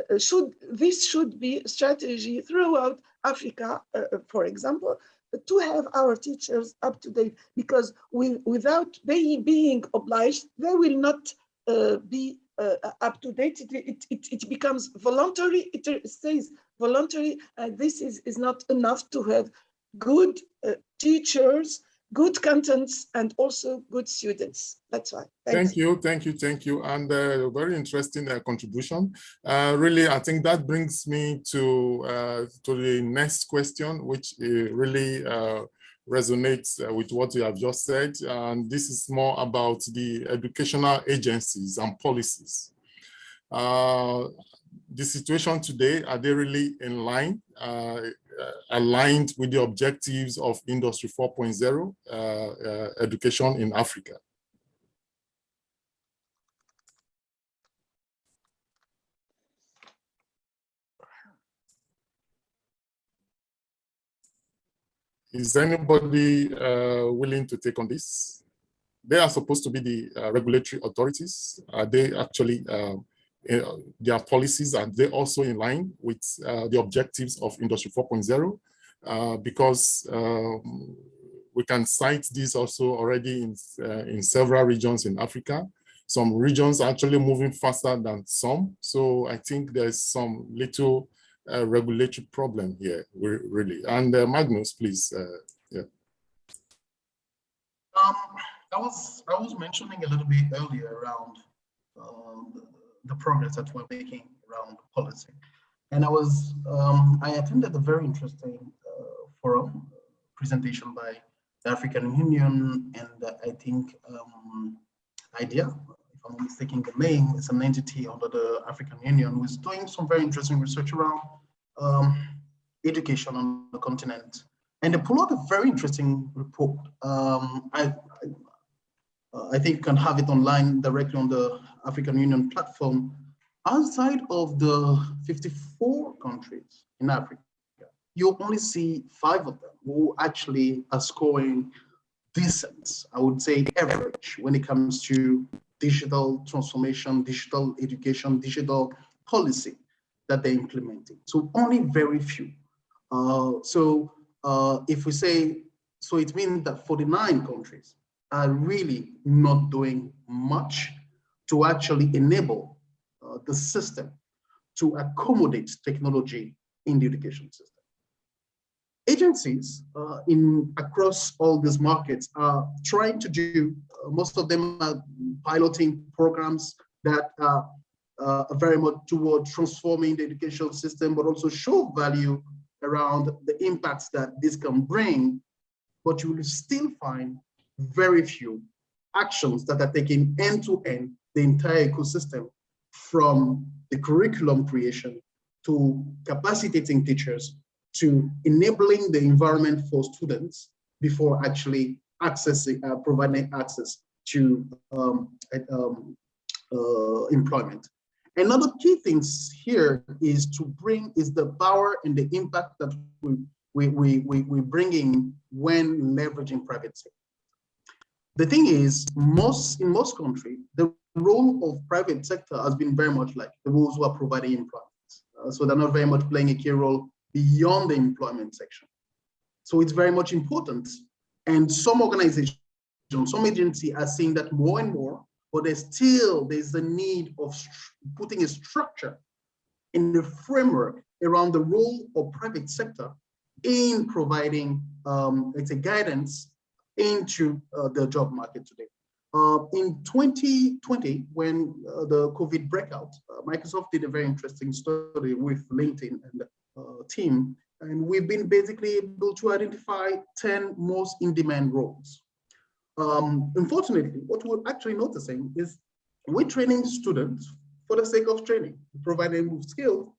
This should be a strategy throughout Africa, for example, to have our teachers up to date, because without being obliged, they will not be up to date. It becomes voluntary, it stays voluntary, and this is not enough to have good teachers, good contents, and also good students. That's why. Thanks. Thank you. And very interesting contribution. Really, I think that brings me to the next question, which really resonates with what you have just said. And this is more about the educational agencies and policies. The situation today, are they really in line, aligned with the objectives of Industry 4.0 education in Africa? Is anybody willing to take on this? They are supposed to be the regulatory authorities. Are they actually, their policies, are they also in line with the objectives of Industry 4.0? Because we can cite this also already in several regions in Africa. Some regions are actually moving faster than some. So I think there's some little regulatory problem here, really. And Magnus, please. Yeah. I was mentioning a little bit earlier around the progress that we're making around policy, and I attended a very interesting forum presentation by the African Union, and I think IDEA, if I'm not mistaken the name, is an entity under the African Union who is doing some very interesting research around education on the continent. And they pull out a very interesting report. I think you can have it online directly on the African Union platform. Outside of the 54 countries in Africa, you only see 5 of them who actually are scoring decent, I would say average, when it comes to digital transformation, digital education, digital policy that they're implementing. So only very few. If we say, so it means that 49 countries are really not doing much to actually enable the system to accommodate technology in the education system. Agencies across all these markets are trying to do, most of them are piloting programs that are very much toward transforming the education system, but also show value around the impacts that this can bring. But you will still find very few actions that are taking end-to-end the entire ecosystem, from the curriculum creation to capacitating teachers to enabling the environment for students before actually accessing, providing access to employment. Another key things here is the power and the impact that we bring in when leveraging private sector. The thing is, in most countries, the role of private sector has been very much like the roles who are providing employment. So they're not very much playing a key role beyond the employment section. So it's very much important. And some organizations, some agencies are seeing that more and more, but there's the need of putting a structure in the framework around the role of private sector in providing guidance into the job market today. In 2020, when the COVID breakout, Microsoft did a very interesting study with LinkedIn and the team, and we've been basically able to identify 10 most in-demand roles. Unfortunately, what we're actually noticing is we're training students for the sake of training, providing them with skills,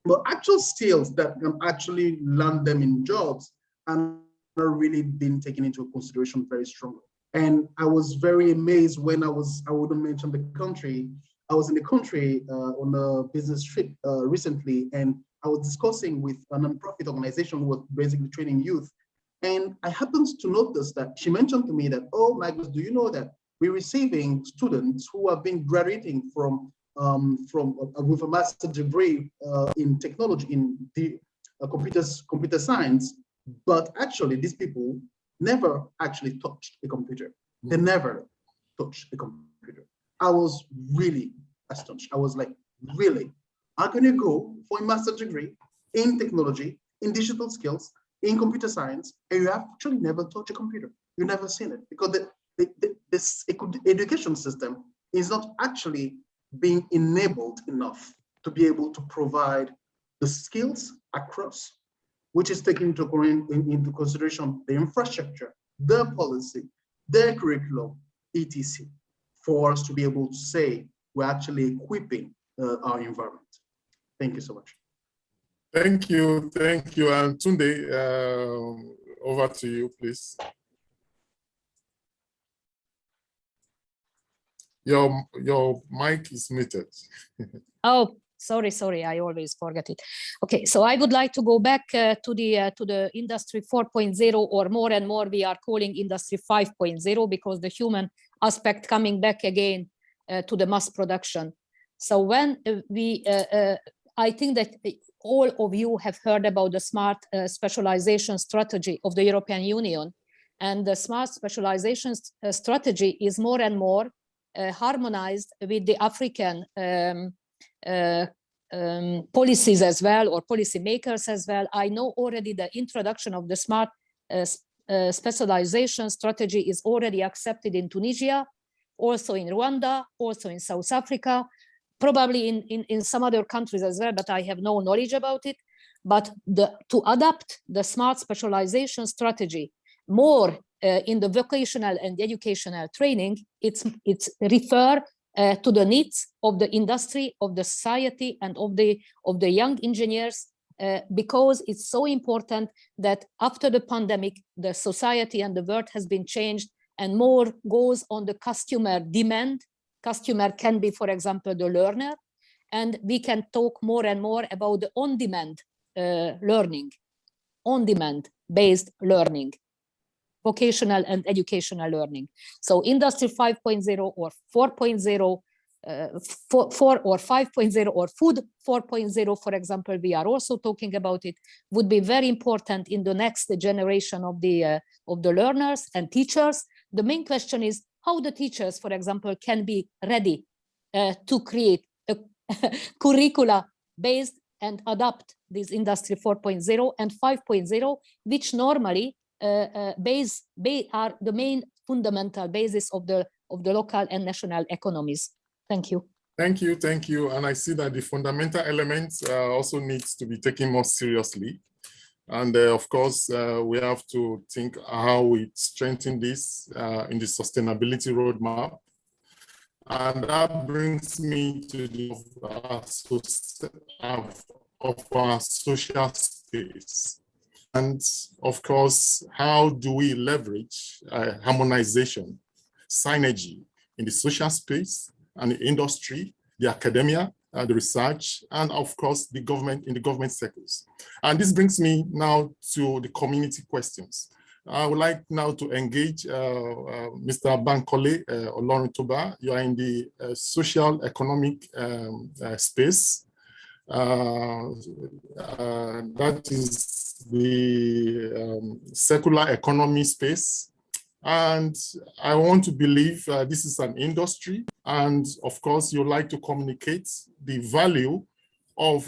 but actual skills that can actually land them in jobs and are really being taken into consideration very strongly. And I was very amazed when I wouldn't mention the country, I was in the country on a business trip recently, and I was discussing with a nonprofit organization who was basically training youth. And I happened to notice that she mentioned to me that, oh, Magnus, do you know that we're receiving students who have been graduating with a master's degree in technology, in the computer science, but actually these people never actually touched a computer. They never touched a computer. I was really astonished. I was like, really? How can you go for a master's degree in technology, in digital skills, in computer science, and you have actually never touched a computer? You've never seen it, because this education system is not actually being enabled enough to be able to provide the skills across which is taking into consideration the infrastructure, the policy, the curriculum, etc., for us to be able to say we're actually equipping our environment. Thank you so much. Thank you. And Tunde, over to you, please. Your mic is muted. Oh, sorry, I always forget it. Okay, so I would like to go back to the industry 4.0, or more and more we are calling industry 5.0, because the human aspect coming back again to the mass production. So when I think that all of you have heard about the smart specialization strategy of the European Union, and the smart specialization strategy is more and more harmonized with the African policies as well, or policy makers as well. I know already the introduction of the smart specialization strategy is already accepted in Tunisia, also in Rwanda, also in South Africa, probably in some other countries as well, but I have no knowledge about it. But to adapt the smart specialization strategy more in the vocational and educational training, it's refer to the needs of the industry, of the society, and of the young engineers, because it's so important that after the pandemic, the society and the world has been changed, and more goes on the customer demand. Customer can be, for example, the learner, and we can talk more and more about the on-demand learning, on-demand based learning, vocational and educational learning. So industry 5.0 or 4.0, 4 or 5.0 or food 4.0, for example, we are also talking about it, would be very important in the next generation of the learners and teachers. The main question is how the teachers, for example, can be ready to create a curricula based and adapt this industry 4.0 and 5.0, which normally are the main fundamental basis of the local and national economies. Thank you. Thank you. And I see that the fundamental elements also needs to be taken more seriously. And of course, we have to think how we strengthen this in the sustainability roadmap. And that brings me to the of our social space. And of course, how do we leverage harmonization, synergy in the social space and the industry, the academia, the research, and of course, the government in the government sectors. And this brings me now to the community questions. I would like now to engage Mr. Bankole Olorintoba. You are in the social economic space. That is the circular economy space. And I want to believe this is an industry. And of course, you like to communicate the value of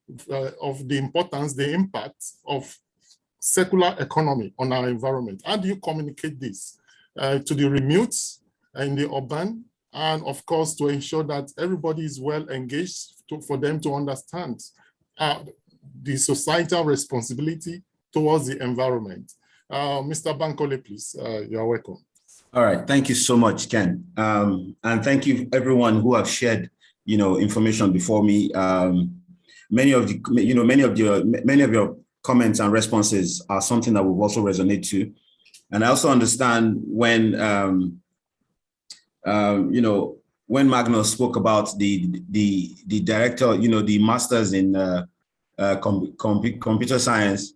the importance, the impact of circular economy on our environment. How do you communicate this to the remote in the urban, and of course to ensure that everybody is well engaged for them to understand the societal responsibility towards the environment? Mr. Bankole, please, you are welcome. All right, thank you so much, Ken. And thank you everyone who have shared, information before me. Many of your comments and responses are something that will also resonate to. And I also understand when, when Magnus spoke about the director, the masters in computer science,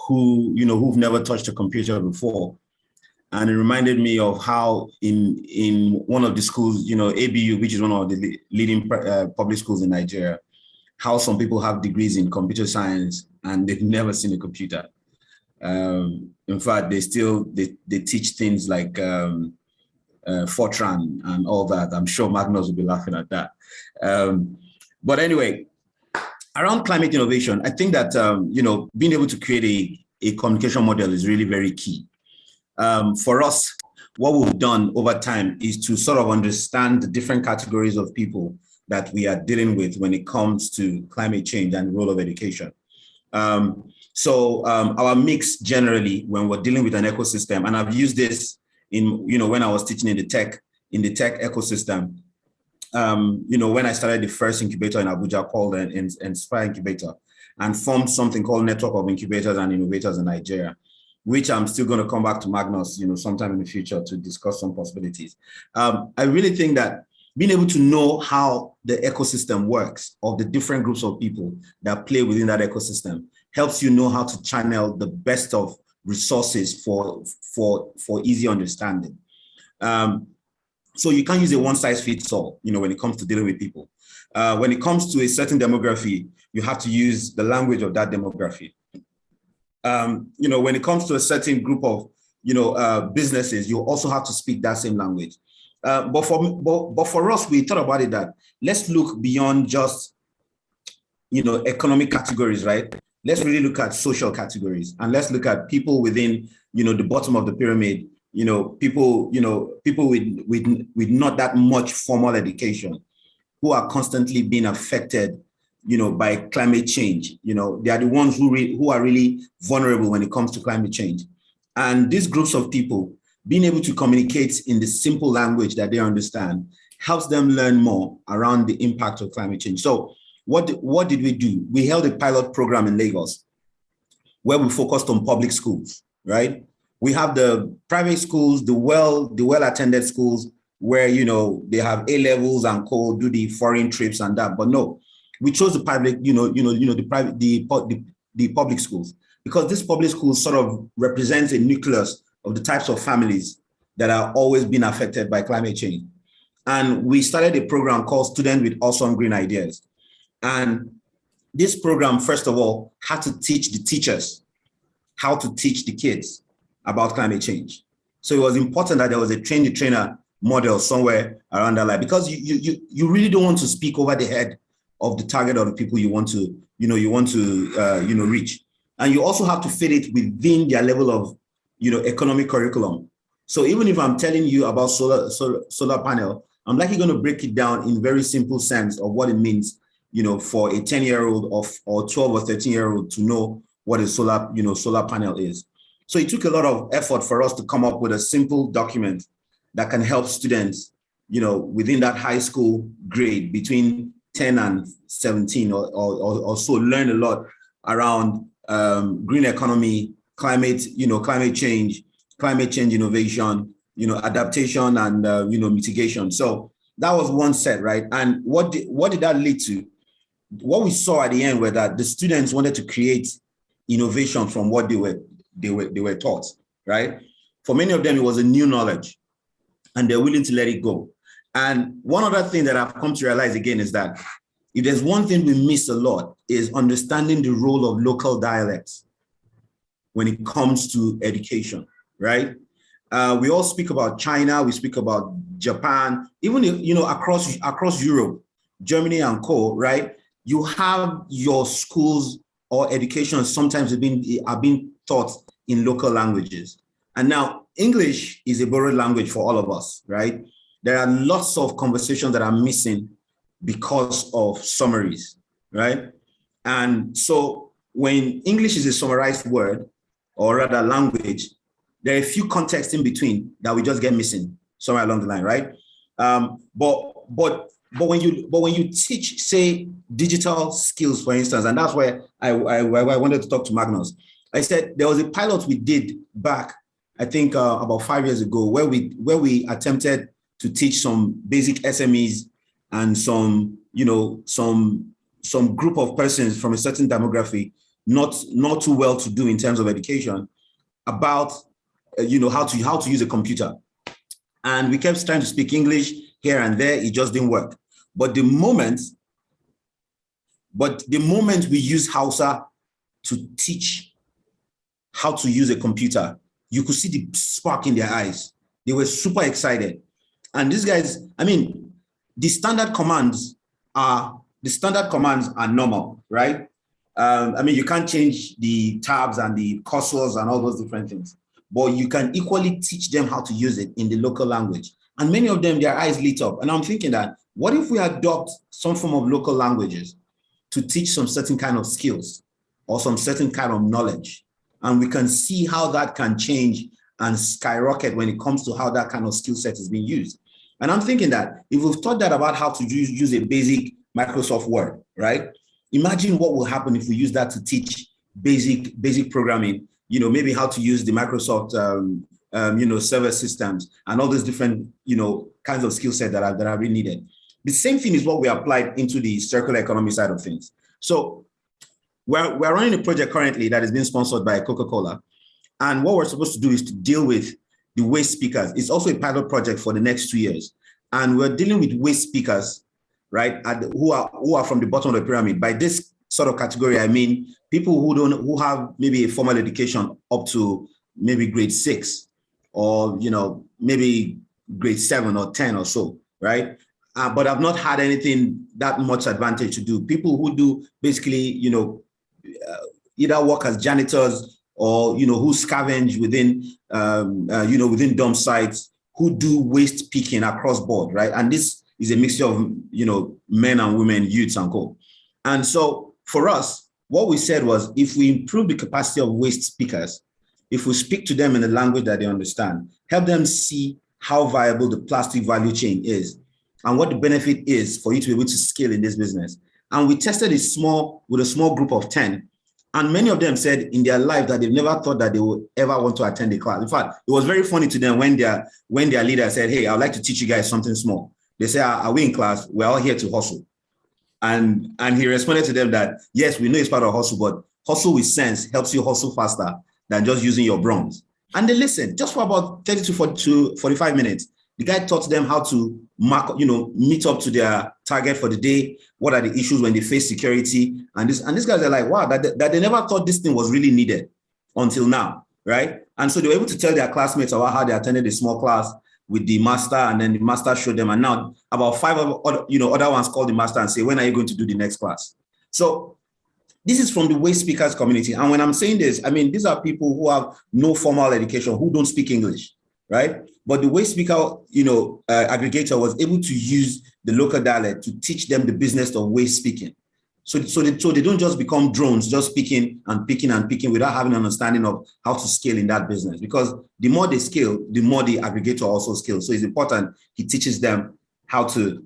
who've never touched a computer before. And it reminded me of how in one of the schools, ABU, which is one of the leading public schools in Nigeria, how some people have degrees in computer science and they've never seen a computer. In fact, they teach things like Fortran and all that. I'm sure Magnus will be laughing at that. But anyway, around climate innovation, I think that being able to create a communication model is really very key. For us, what we've done over time is to sort of understand the different categories of people that we are dealing with when it comes to climate change and the role of education. So our mix generally, when we're dealing with an ecosystem, and I've used this in, when I was teaching in the tech ecosystem, when I started the first incubator in Abuja called an Inspire Incubator, and formed something called Network of Incubators and Innovators in Nigeria, which I'm still going to come back to Magnus, sometime in the future to discuss some possibilities. I really think that being able to know how the ecosystem works of the different groups of people that play within that ecosystem helps you know how to channel the best of resources for easy understanding. So you can't use a one-size-fits-all, when it comes to dealing with people. When it comes to a certain demography, you have to use the language of that demography. When it comes to a certain group of, businesses, you also have to speak that same language. But for us, we thought about it that let's look beyond just, economic categories, right? Let's really look at social categories, and let's look at people within, the bottom of the pyramid, people with not that much formal education, who are constantly being affected, by climate change. They are the ones who are really vulnerable when it comes to climate change. And these groups of people being able to communicate in the simple language that they understand helps them learn more around the impact of climate change. So what did we do? We held a pilot program in Lagos where we focused on public schools, right? We have the private schools, the well-attended schools where, they have A levels and do the foreign trips and that, but no, we chose the public, the public schools, because this public schools sort of represents a nucleus of the types of families that are always being affected by climate change. And we started a program called Student with Awesome Green Ideas. And this program, first of all, had to teach the teachers how to teach the kids about climate change. So it was important that there was a train-the-trainer model somewhere around that line, because you really don't want to speak over the head of the target of the people you want to reach. And you also have to fit it within their level of, economic curriculum. So even if I'm telling you about solar panel, I'm likely going to break it down in very simple sense of what it means, for a 10-year-old or 12 or 13-year-old to know what a solar panel is. So it took a lot of effort for us to come up with a simple document that can help students, within that high school grade between 10 and 17 or so, learn a lot around green economy, climate change innovation, adaptation and mitigation. So that was one set, right? And what did that lead to? What we saw at the end were that the students wanted to create innovation from what they were taught, right? For many of them, it was a new knowledge, and they're willing to let it go. And one other thing that I've come to realize again is that if there's one thing we miss a lot, is understanding the role of local dialects when it comes to education, right? We all speak about China, we speak about Japan, even across Europe, Germany and co, right? You have your schools or education sometimes are being taught in local languages. And now English is a borrowed language for all of us, right? There are lots of conversations that are missing because of summaries, right? And so when English is a summarized word, or rather language, there are a few contexts in between that we just get missing somewhere along the line, right? But when you teach, say, digital skills, for instance, and that's where I wanted to talk to Magnus. I said there was a pilot we did back, I think about 5 years ago, where we attempted to teach some basic SMEs and some group of persons from a certain demography, not too well to do in terms of education, about how to use a computer. And we kept trying to speak English here and there, it just didn't work. But the moment we use Hausa to teach how to use a computer, you could see the spark in their eyes. They were super excited. And these guys, I mean, the standard commands are normal, right? I mean, you can't change the tabs and the cursors and all those different things, but you can equally teach them how to use it in the local language. And many of them, their eyes lit up. And I'm thinking that, what if we adopt some form of local languages to teach some certain kind of skills or some certain kind of knowledge. And we can see how that can change and skyrocket when it comes to how that kind of skill set is being used. And I'm thinking that if we've taught that about how to use a basic Microsoft Word, right? Imagine what will happen if we use that to teach basic programming, maybe how to use the Microsoft, server systems and all those different, kinds of skill set that are really needed. The same thing is what we applied into the circular economy side of things. So we're running a project currently that is being sponsored by Coca-Cola. And what we're supposed to do is to deal with the waste speakers. It's also a pilot project for the next 2 years. And we're dealing with waste speakers, right, who are from the bottom of the pyramid. By this sort of category, I mean people who have maybe a formal education up to maybe grade 6 or maybe grade 7 or 10 or so, right? But I've not had anything that much advantage to do. People who do basically, either work as janitors or who scavenge within within dump sites, who do waste picking across board, right? And this is a mixture of men and women, youths and co. And so for us, what we said was, if we improve the capacity of waste pickers, if we speak to them in a language that they understand, help them see how viable the plastic value chain is and what the benefit is for you to be able to scale in this business. And we tested with a small group of 10. And many of them said in their life that they've never thought that they would ever want to attend a class. In fact, it was very funny to them when their leader said, hey, I'd like to teach you guys something small. They say, are we in class? We're all here to hustle. And he responded to them that, yes, we know it's part of hustle, but hustle with sense helps you hustle faster than just using your brains. And they listened just for about 30 to 45 minutes. The guy taught them how to meet up to their target for the day. What are the issues when they face security? And these guys are like, wow, that they never thought this thing was really needed until now, right? And so they were able to tell their classmates about how they attended a small class with the master, and then the master showed them. And now about 5 other ones called the master and say, when are you going to do the next class? So this is from the waste speakers community. And when I'm saying this, I mean, these are people who have no formal education, who don't speak English, right? But the waste speaker, aggregator was able to use the local dialect to teach them the business of waste speaking. So they don't just become drones, just speaking and picking and picking without having an understanding of how to scale in that business. Because the more they scale, the more the aggregator also scales. So it's important he teaches them how to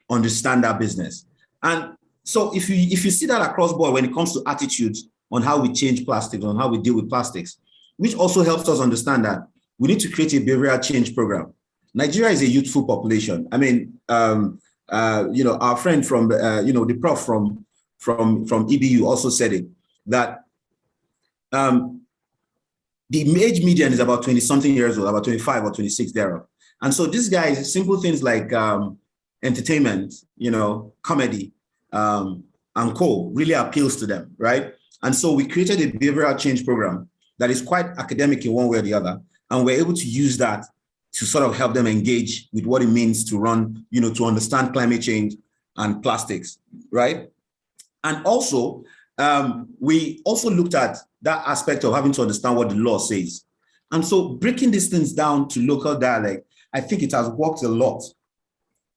understand that business. And so if you see that across board when it comes to attitudes on how we change plastics, on how we deal with plastics, which also helps us understand that we need to create a behavioral change program. Nigeria is a youthful population. I mean, our friend from, the prof from EBU also said it, that the age median is about 20-something years old, about 25 or 26 thereof. And so these guys, simple things like entertainment, comedy, and co really appeals to them, right? And so we created a behavioral change program that is quite academic in one way or the other. And we're able to use that to sort of help them engage with what it means to run, to understand climate change and plastics, right? And also, we also looked at that aspect of having to understand what the law says. And so breaking these things down to local dialect, I think it has worked a lot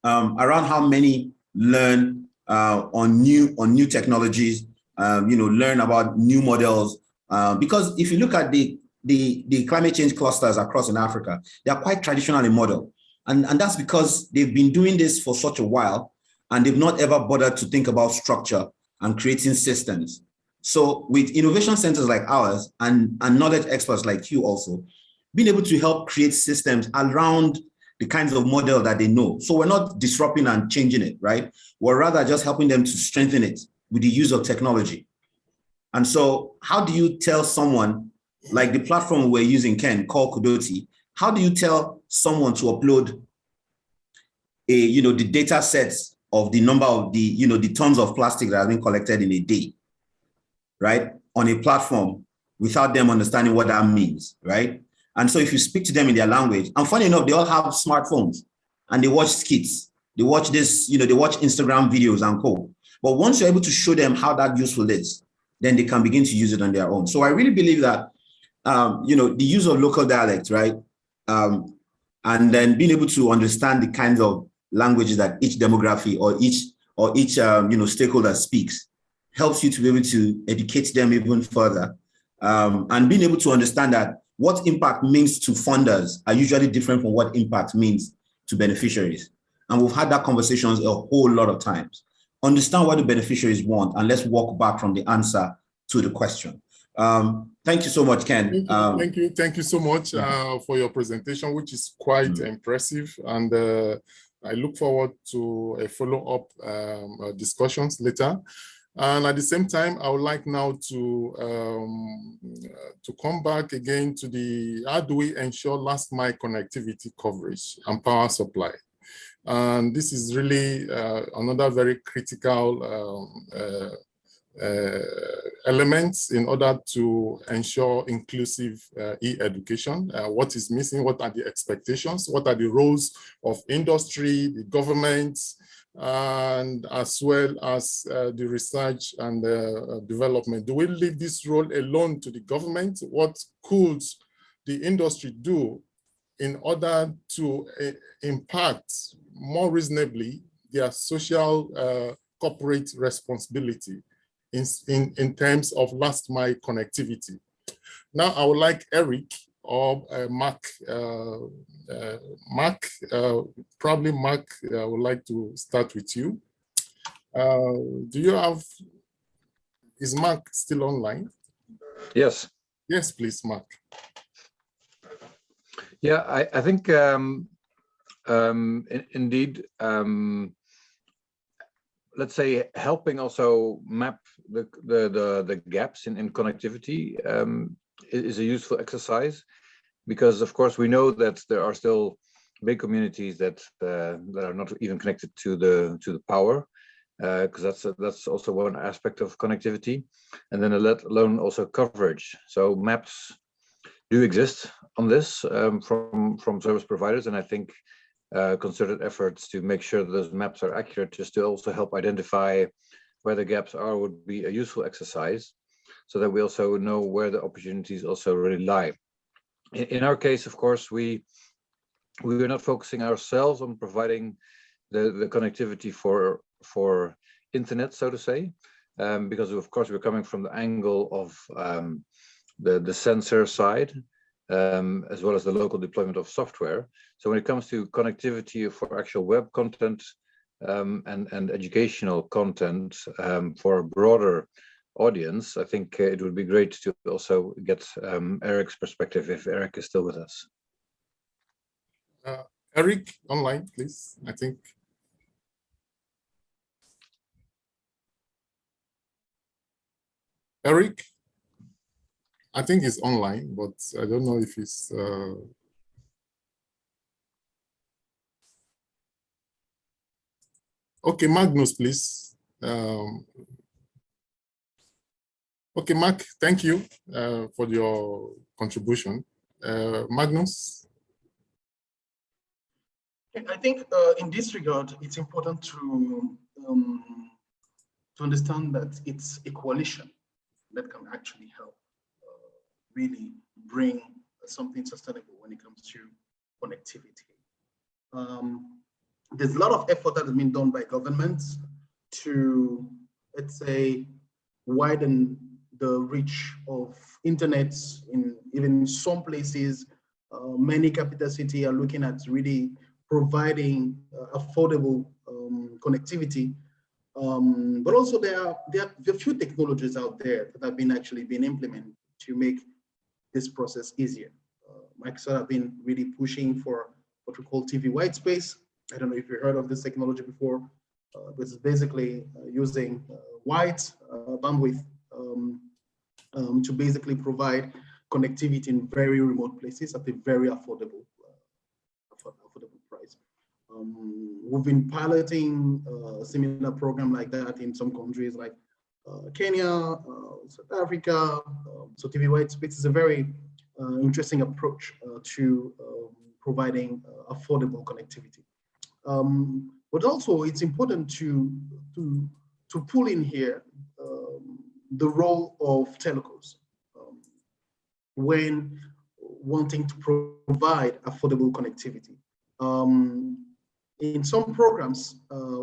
around how many learn on new technologies, learn about new models. Because if you look at the climate change clusters across in Africa, they are quite traditional in model. And that's because they've been doing this for such a while and they've not ever bothered to think about structure and creating systems. So with innovation centers like ours and knowledge experts like you also, being able to help create systems around the kinds of model that they know. So we're not disrupting and changing it, right? We're rather just helping them to strengthen it with the use of technology. And so how do you tell someone, like the platform we're using, Ken, called Kudoti, how do you tell someone to upload the data sets of the number of the tons of plastic that have been collected in a day, right, on a platform without them understanding what that means, right? And so if you speak to them in their language, and funny enough, they all have smartphones and they watch skits, they watch this, they watch Instagram videos and co. But once you're able to show them how that useful is, then they can begin to use it on their own. So I really believe that, the use of local dialect, right? And then being able to understand the kinds of languages that each demography or each stakeholder speaks helps you to be able to educate them even further, and being able to understand that what impact means to funders are usually different from what impact means to beneficiaries. And we've had that conversations a whole lot of times. Understand what the beneficiaries want, and let's walk back from the answer to the question. Thank you so much, Ken. Thank you so much for your presentation, which is quite impressive. And I look forward to a follow-up discussions later. And at the same time, I would like now to come back again to the, how do we ensure last mile connectivity coverage and power supply? And this is really another very critical elements in order to ensure inclusive e-education. What is missing? What are the expectations? What are the roles of industry, the government, and as well as the research and development? Do we leave this role alone to the government? What could the industry do in order to impact more reasonably their social corporate responsibility in terms of last mile connectivity? Now, I would like Eric or Mark. Probably Mark, I would like to start with you. Do you have, is Mark still online? Yes. Yes, please, Mark. Yeah, I think indeed, let's say helping also map the gaps in connectivity is a useful exercise, because of course we know that there are still big communities that are not even connected to the power, because that's also one aspect of connectivity, and then let alone also coverage. So maps do exist on this from service providers, and I think concerted efforts to make sure that those maps are accurate, just to also help identify where the gaps are, would be a useful exercise, so that we also know where the opportunities also really lie. In our case, of course, we are not focusing ourselves on providing the connectivity for internet, so to say, because of course we're coming from the angle of the sensor side, as well as the local deployment of software. So when it comes to connectivity for actual web content and educational content for a broader audience, I think it would be great to also get Eric's perspective, if Eric is still with us. Eric, online, please, I think. Eric? I think he's online, but I don't know if he's... Okay, Magnus, please. Okay, Mark, thank you for your contribution. Magnus? I think in this regard, it's important to understand that it's a coalition that can actually help really bring something sustainable when it comes to connectivity. There's a lot of effort that has been done by governments to, let's say, widen the reach of internet in even some places. Many capital cities are looking at really providing affordable connectivity. But also there are a few technologies out there that have been implemented to make this process easier. Microsoft have been really pushing for what we call TV white space. I don't know if you heard of this technology before, but it's basically using white bandwidth to basically provide connectivity in very remote places at a very affordable price. We've been piloting a similar program like that in some countries like Kenya, South Africa. So TV white space is a very interesting approach to providing affordable connectivity. But also it's important to pull in here the role of telcos when wanting to provide affordable connectivity. In some programs,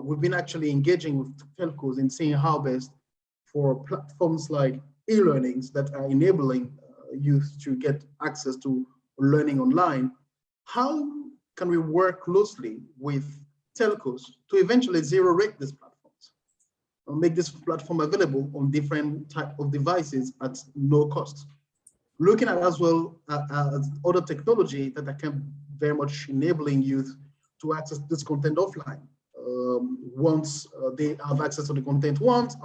we've been actually engaging with telcos and seeing how best for platforms like e-learnings that are enabling youth to get access to learning online, how can we work closely with telcos to eventually zero-rate these platforms or make this platform available on different type of devices at no cost? Looking at as well other technology that can very much enabling youth to access this content offline. Once they have access to the content once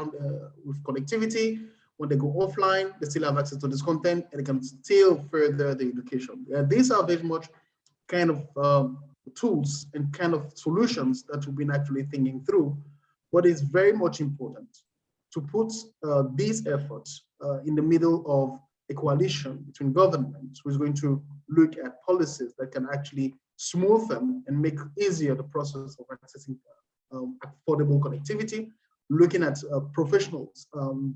with connectivity, when they go offline, they still have access to this content and they can still further the education. These are very much kind of tools and kind of solutions that we've been actually thinking through, but it's very much important to put these efforts in the middle of a coalition between governments who is going to look at policies that can actually smoothen and make easier the process of accessing affordable connectivity, looking at professionals,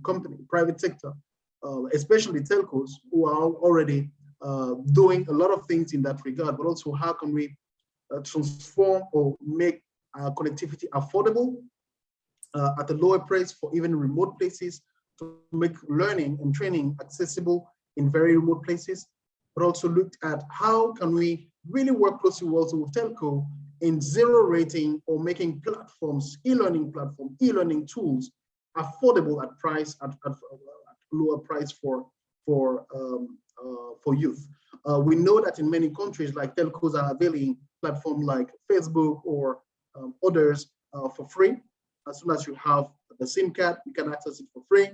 company, private sector, especially telcos who are already doing a lot of things in that regard, but also how can we transform or make connectivity affordable at a lower price for even remote places, to make learning and training accessible in very remote places, but also looked at how can we really work closely also with telco in zero rating or making platforms, e-learning platform, e-learning tools affordable at price, at lower price for youth. We know that in many countries, like telcos are availing platforms like Facebook or others for free. As soon as you have the SIM card, you can access it for free.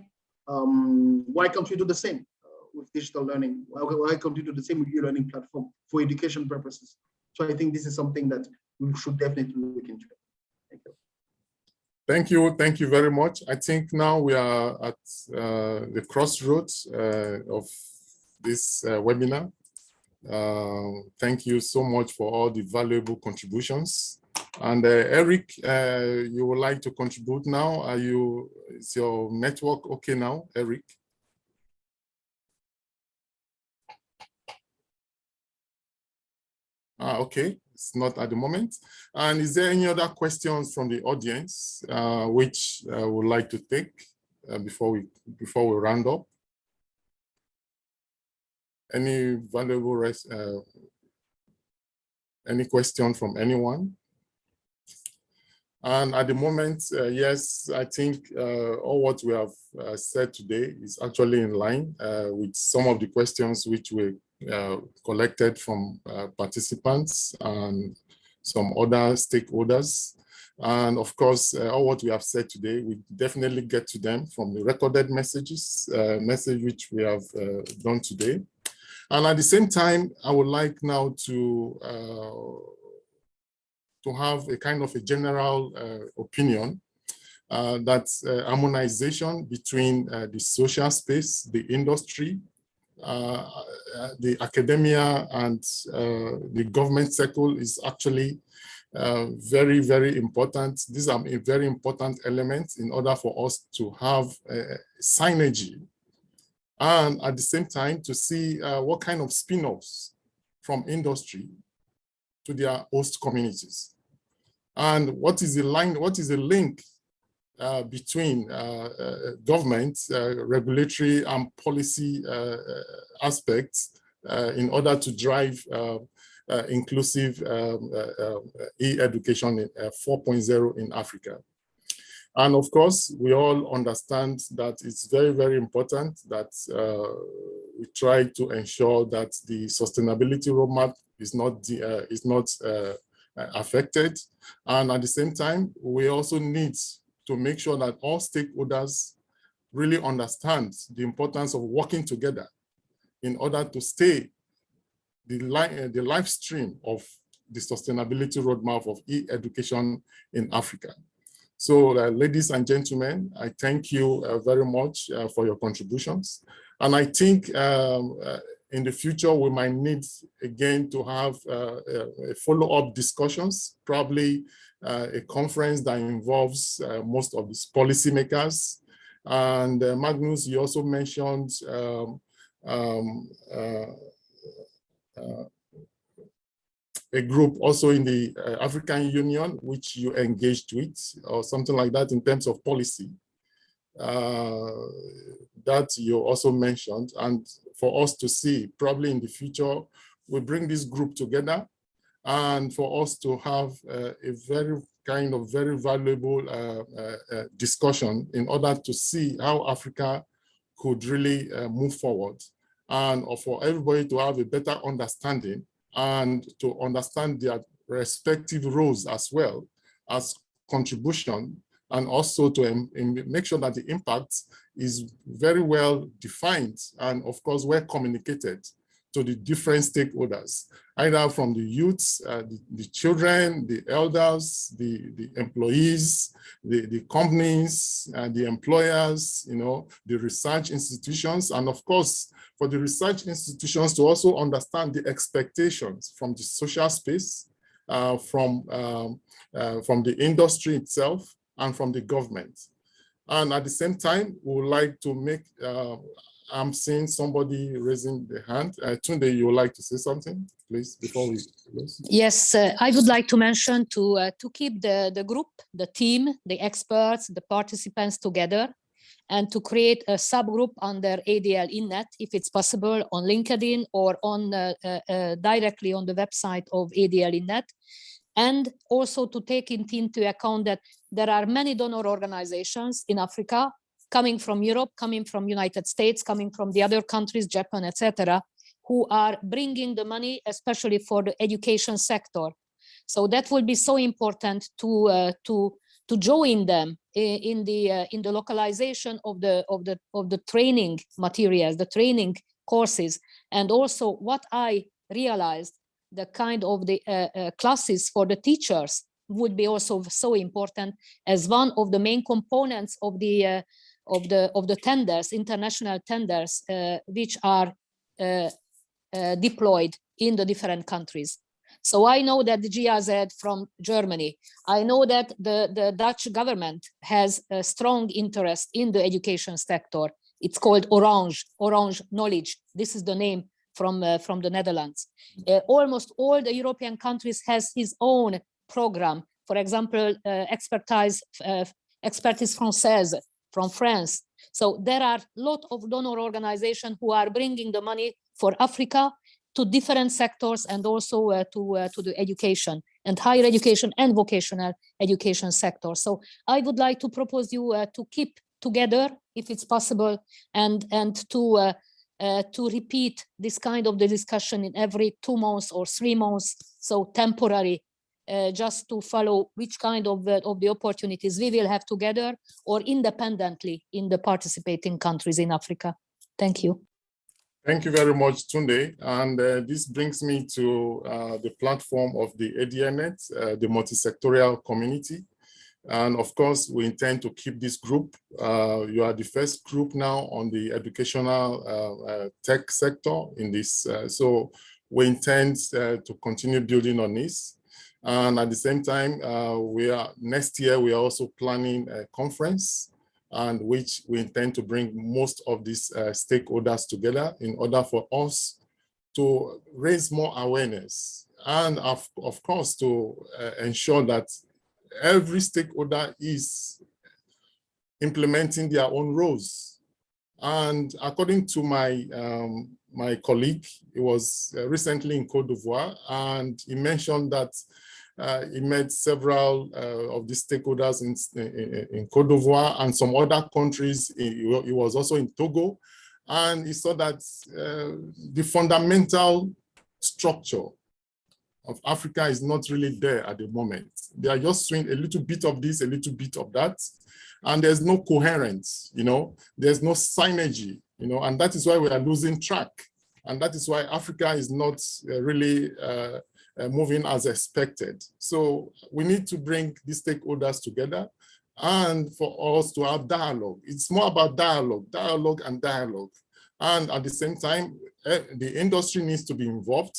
Why can't we do the same with digital learning? Why can't we do the same with e-learning platform for education purposes? So I think this is something that we should definitely look into. Thank you. Thank you. Thank you very much. I think now we are at the crossroads of this webinar. Thank you so much for all the valuable contributions. And Eric, you would like to contribute now? Is your network okay now, Eric? Okay, it's not at the moment. And is there any other questions from the audience which I would like to take before we round up? Any valuable any question from anyone? And at the moment, yes, I think all what we have said today is actually in line with some of the questions which we collected from participants and some other stakeholders. And of course, all what we have said today, we definitely get to them from the recorded message which we have done today. And at the same time, I would like now to have a kind of a general opinion that harmonization between the social space, the industry, the academia, and the government circle is actually very, very important. These are very important elements in order for us to have synergy, and at the same time to see what kind of spin-offs from industry to their host communities. And what is the link between government, regulatory and policy aspects in order to drive inclusive e-education 4.0 in Africa. And of course, we all understand that it's very, very important that we try to ensure that the sustainability roadmap is not affected. And at the same time, we also need to make sure that all stakeholders really understand the importance of working together in order to stay the live stream of the sustainability roadmap of e-education in Africa. So ladies and gentlemen, I thank you very much for your contributions. And I think in the future, we might need again to have follow-up discussions, probably a conference that involves most of these policymakers. And Magnus, you also mentioned a group also in the African Union, which you engaged with, or something like that in terms of policy. that you also mentioned, and for us to see probably in the future, we bring this group together and for us to have a very valuable discussion in order to see how Africa could really move forward, and for everybody to have a better understanding and to understand their respective roles as well as contribution, and also to make sure that the impact is very well defined and of course well communicated to the different stakeholders, either from the youths, the children, the elders, the employees, the companies, the employers, the research institutions, and of course, for the research institutions to also understand the expectations from the social space, from the industry itself, and from the government. And at the same time, we would like to make, I'm seeing somebody raising the hand. Tunde, you would like to say something, please, before we close? Yes, I would like to mention to keep the group, the team, the experts, the participants together, and to create a subgroup under ADL Innet, if it's possible, on LinkedIn or on directly on the website of ADL Innet. And also to take into account that there are many donor organizations in Africa, coming from Europe, coming from United States, coming from the other countries, Japan, etc., who are bringing the money, especially for the education sector. So that will be so important to join them in the localization of the training materials, the training courses, and also what I realized, the kind of the classes for the teachers would be also so important as one of the main components of the tenders, international tenders, which are deployed in the different countries. So I know that the GIZ from Germany, I know that the Dutch government has a strong interest in the education sector. It's called Orange Knowledge. This is the name from the Netherlands. Almost all the European countries has his own program. For example, Expertise Française from France. So there are a lot of donor organizations who are bringing the money for Africa to different sectors, and also to the education and higher education and vocational education sector. So I would like to propose you to keep together, if it's possible, and to repeat this kind of the discussion in every 2 months or 3 months, so temporary, just to follow which kind of the opportunities we will have together or independently in the participating countries in Africa. Thank you. Thank you very much, Tunde. And this brings me to the platform of the ADNet, the multi-sectorial community. And of course, we intend to keep this group. You are the first group now on the educational tech sector in this. So we intend to continue building on this. And at the same time, next year, we are also planning a conference, and which we intend to bring most of these stakeholders together in order for us to raise more awareness, and of course to ensure that every stakeholder is implementing their own roles. And according to my my colleague, he was recently in Côte d'Ivoire, and he mentioned that he met several of the stakeholders in Côte d'Ivoire and some other countries. He was also in Togo, and he saw that the fundamental structure of Africa is not really there at the moment. They are just doing a little bit of this, a little bit of that, and there's no coherence, there's no synergy, and that is why we are losing track. And that is why Africa is not really moving as expected. So we need to bring these stakeholders together and for us to have dialogue. It's more about dialogue and dialogue. And at the same time, the industry needs to be involved.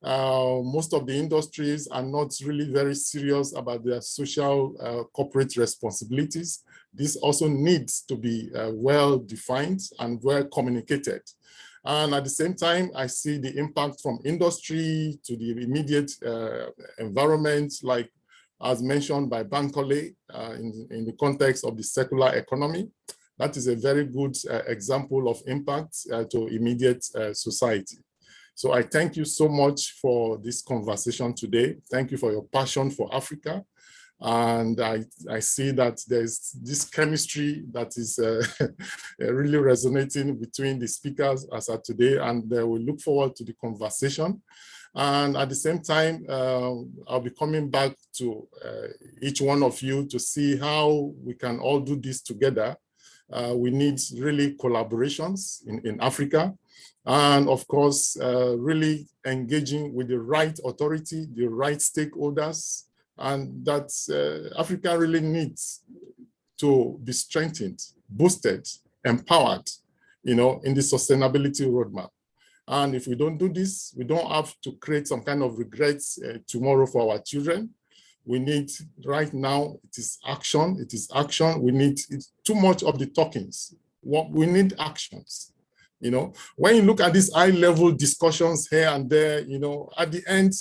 Most of the industries are not really very serious about their social corporate responsibilities. This also needs to be well defined and well communicated. And at the same time, I see the impact from industry to the immediate environment, like as mentioned by Bankole in the context of the circular economy. That is a very good example of impact to immediate society. So I thank you so much for this conversation today. Thank you for your passion for Africa. And I see that there's this chemistry that is really resonating between the speakers as of today, and we look forward to the conversation. And at the same time, I'll be coming back to each one of you to see how we can all do this together. We need really collaborations in Africa. And of course, really engaging with the right authority, the right stakeholders, and that Africa really needs to be strengthened, boosted, empowered, in the sustainability roadmap. And if we don't do this, we don't have to create some kind of regrets tomorrow for our children. We need right now, it is action. It is action. We need too much of the talkings. We need actions. When you look at these high-level discussions here and there, at the end,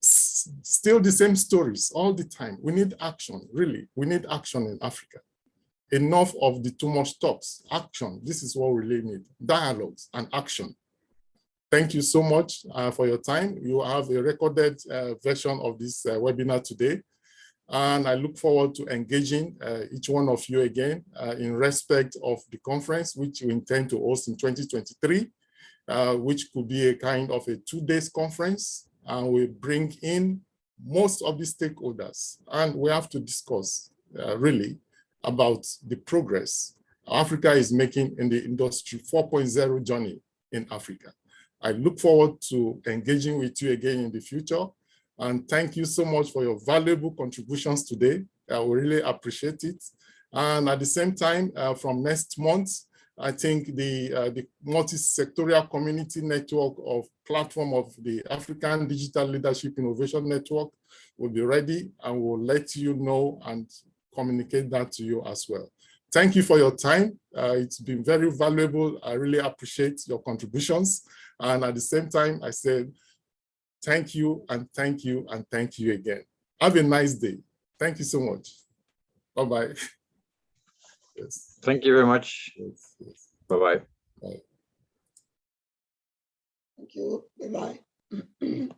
still the same stories all the time. We need action, really. We need action in Africa. Enough of the too much talks. Action. This is what we really need. Dialogues and action. Thank you so much for your time. You have a recorded version of this webinar today. And I look forward to engaging each one of you again in respect of the conference, which we intend to host in 2023, which could be a kind of a 2-day conference. And we bring in most of the stakeholders. And we have to discuss really about the progress Africa is making in the Industry 4.0 journey in Africa. I look forward to engaging with you again in the future. And thank you so much for your valuable contributions today. We really appreciate it. And at the same time, from next month, I think the multi-sectorial community network of platform of the African Digital Leadership Innovation Network will be ready, and we'll let you know and communicate that to you as well. Thank you for your time. It's been very valuable. I really appreciate your contributions. And at the same time, I said, thank you and thank you and thank you again. Have a nice day. Thank you so much. Bye-bye. Yes. Thank you very much. Yes, yes. Bye-bye. Bye. Thank you. Bye-bye.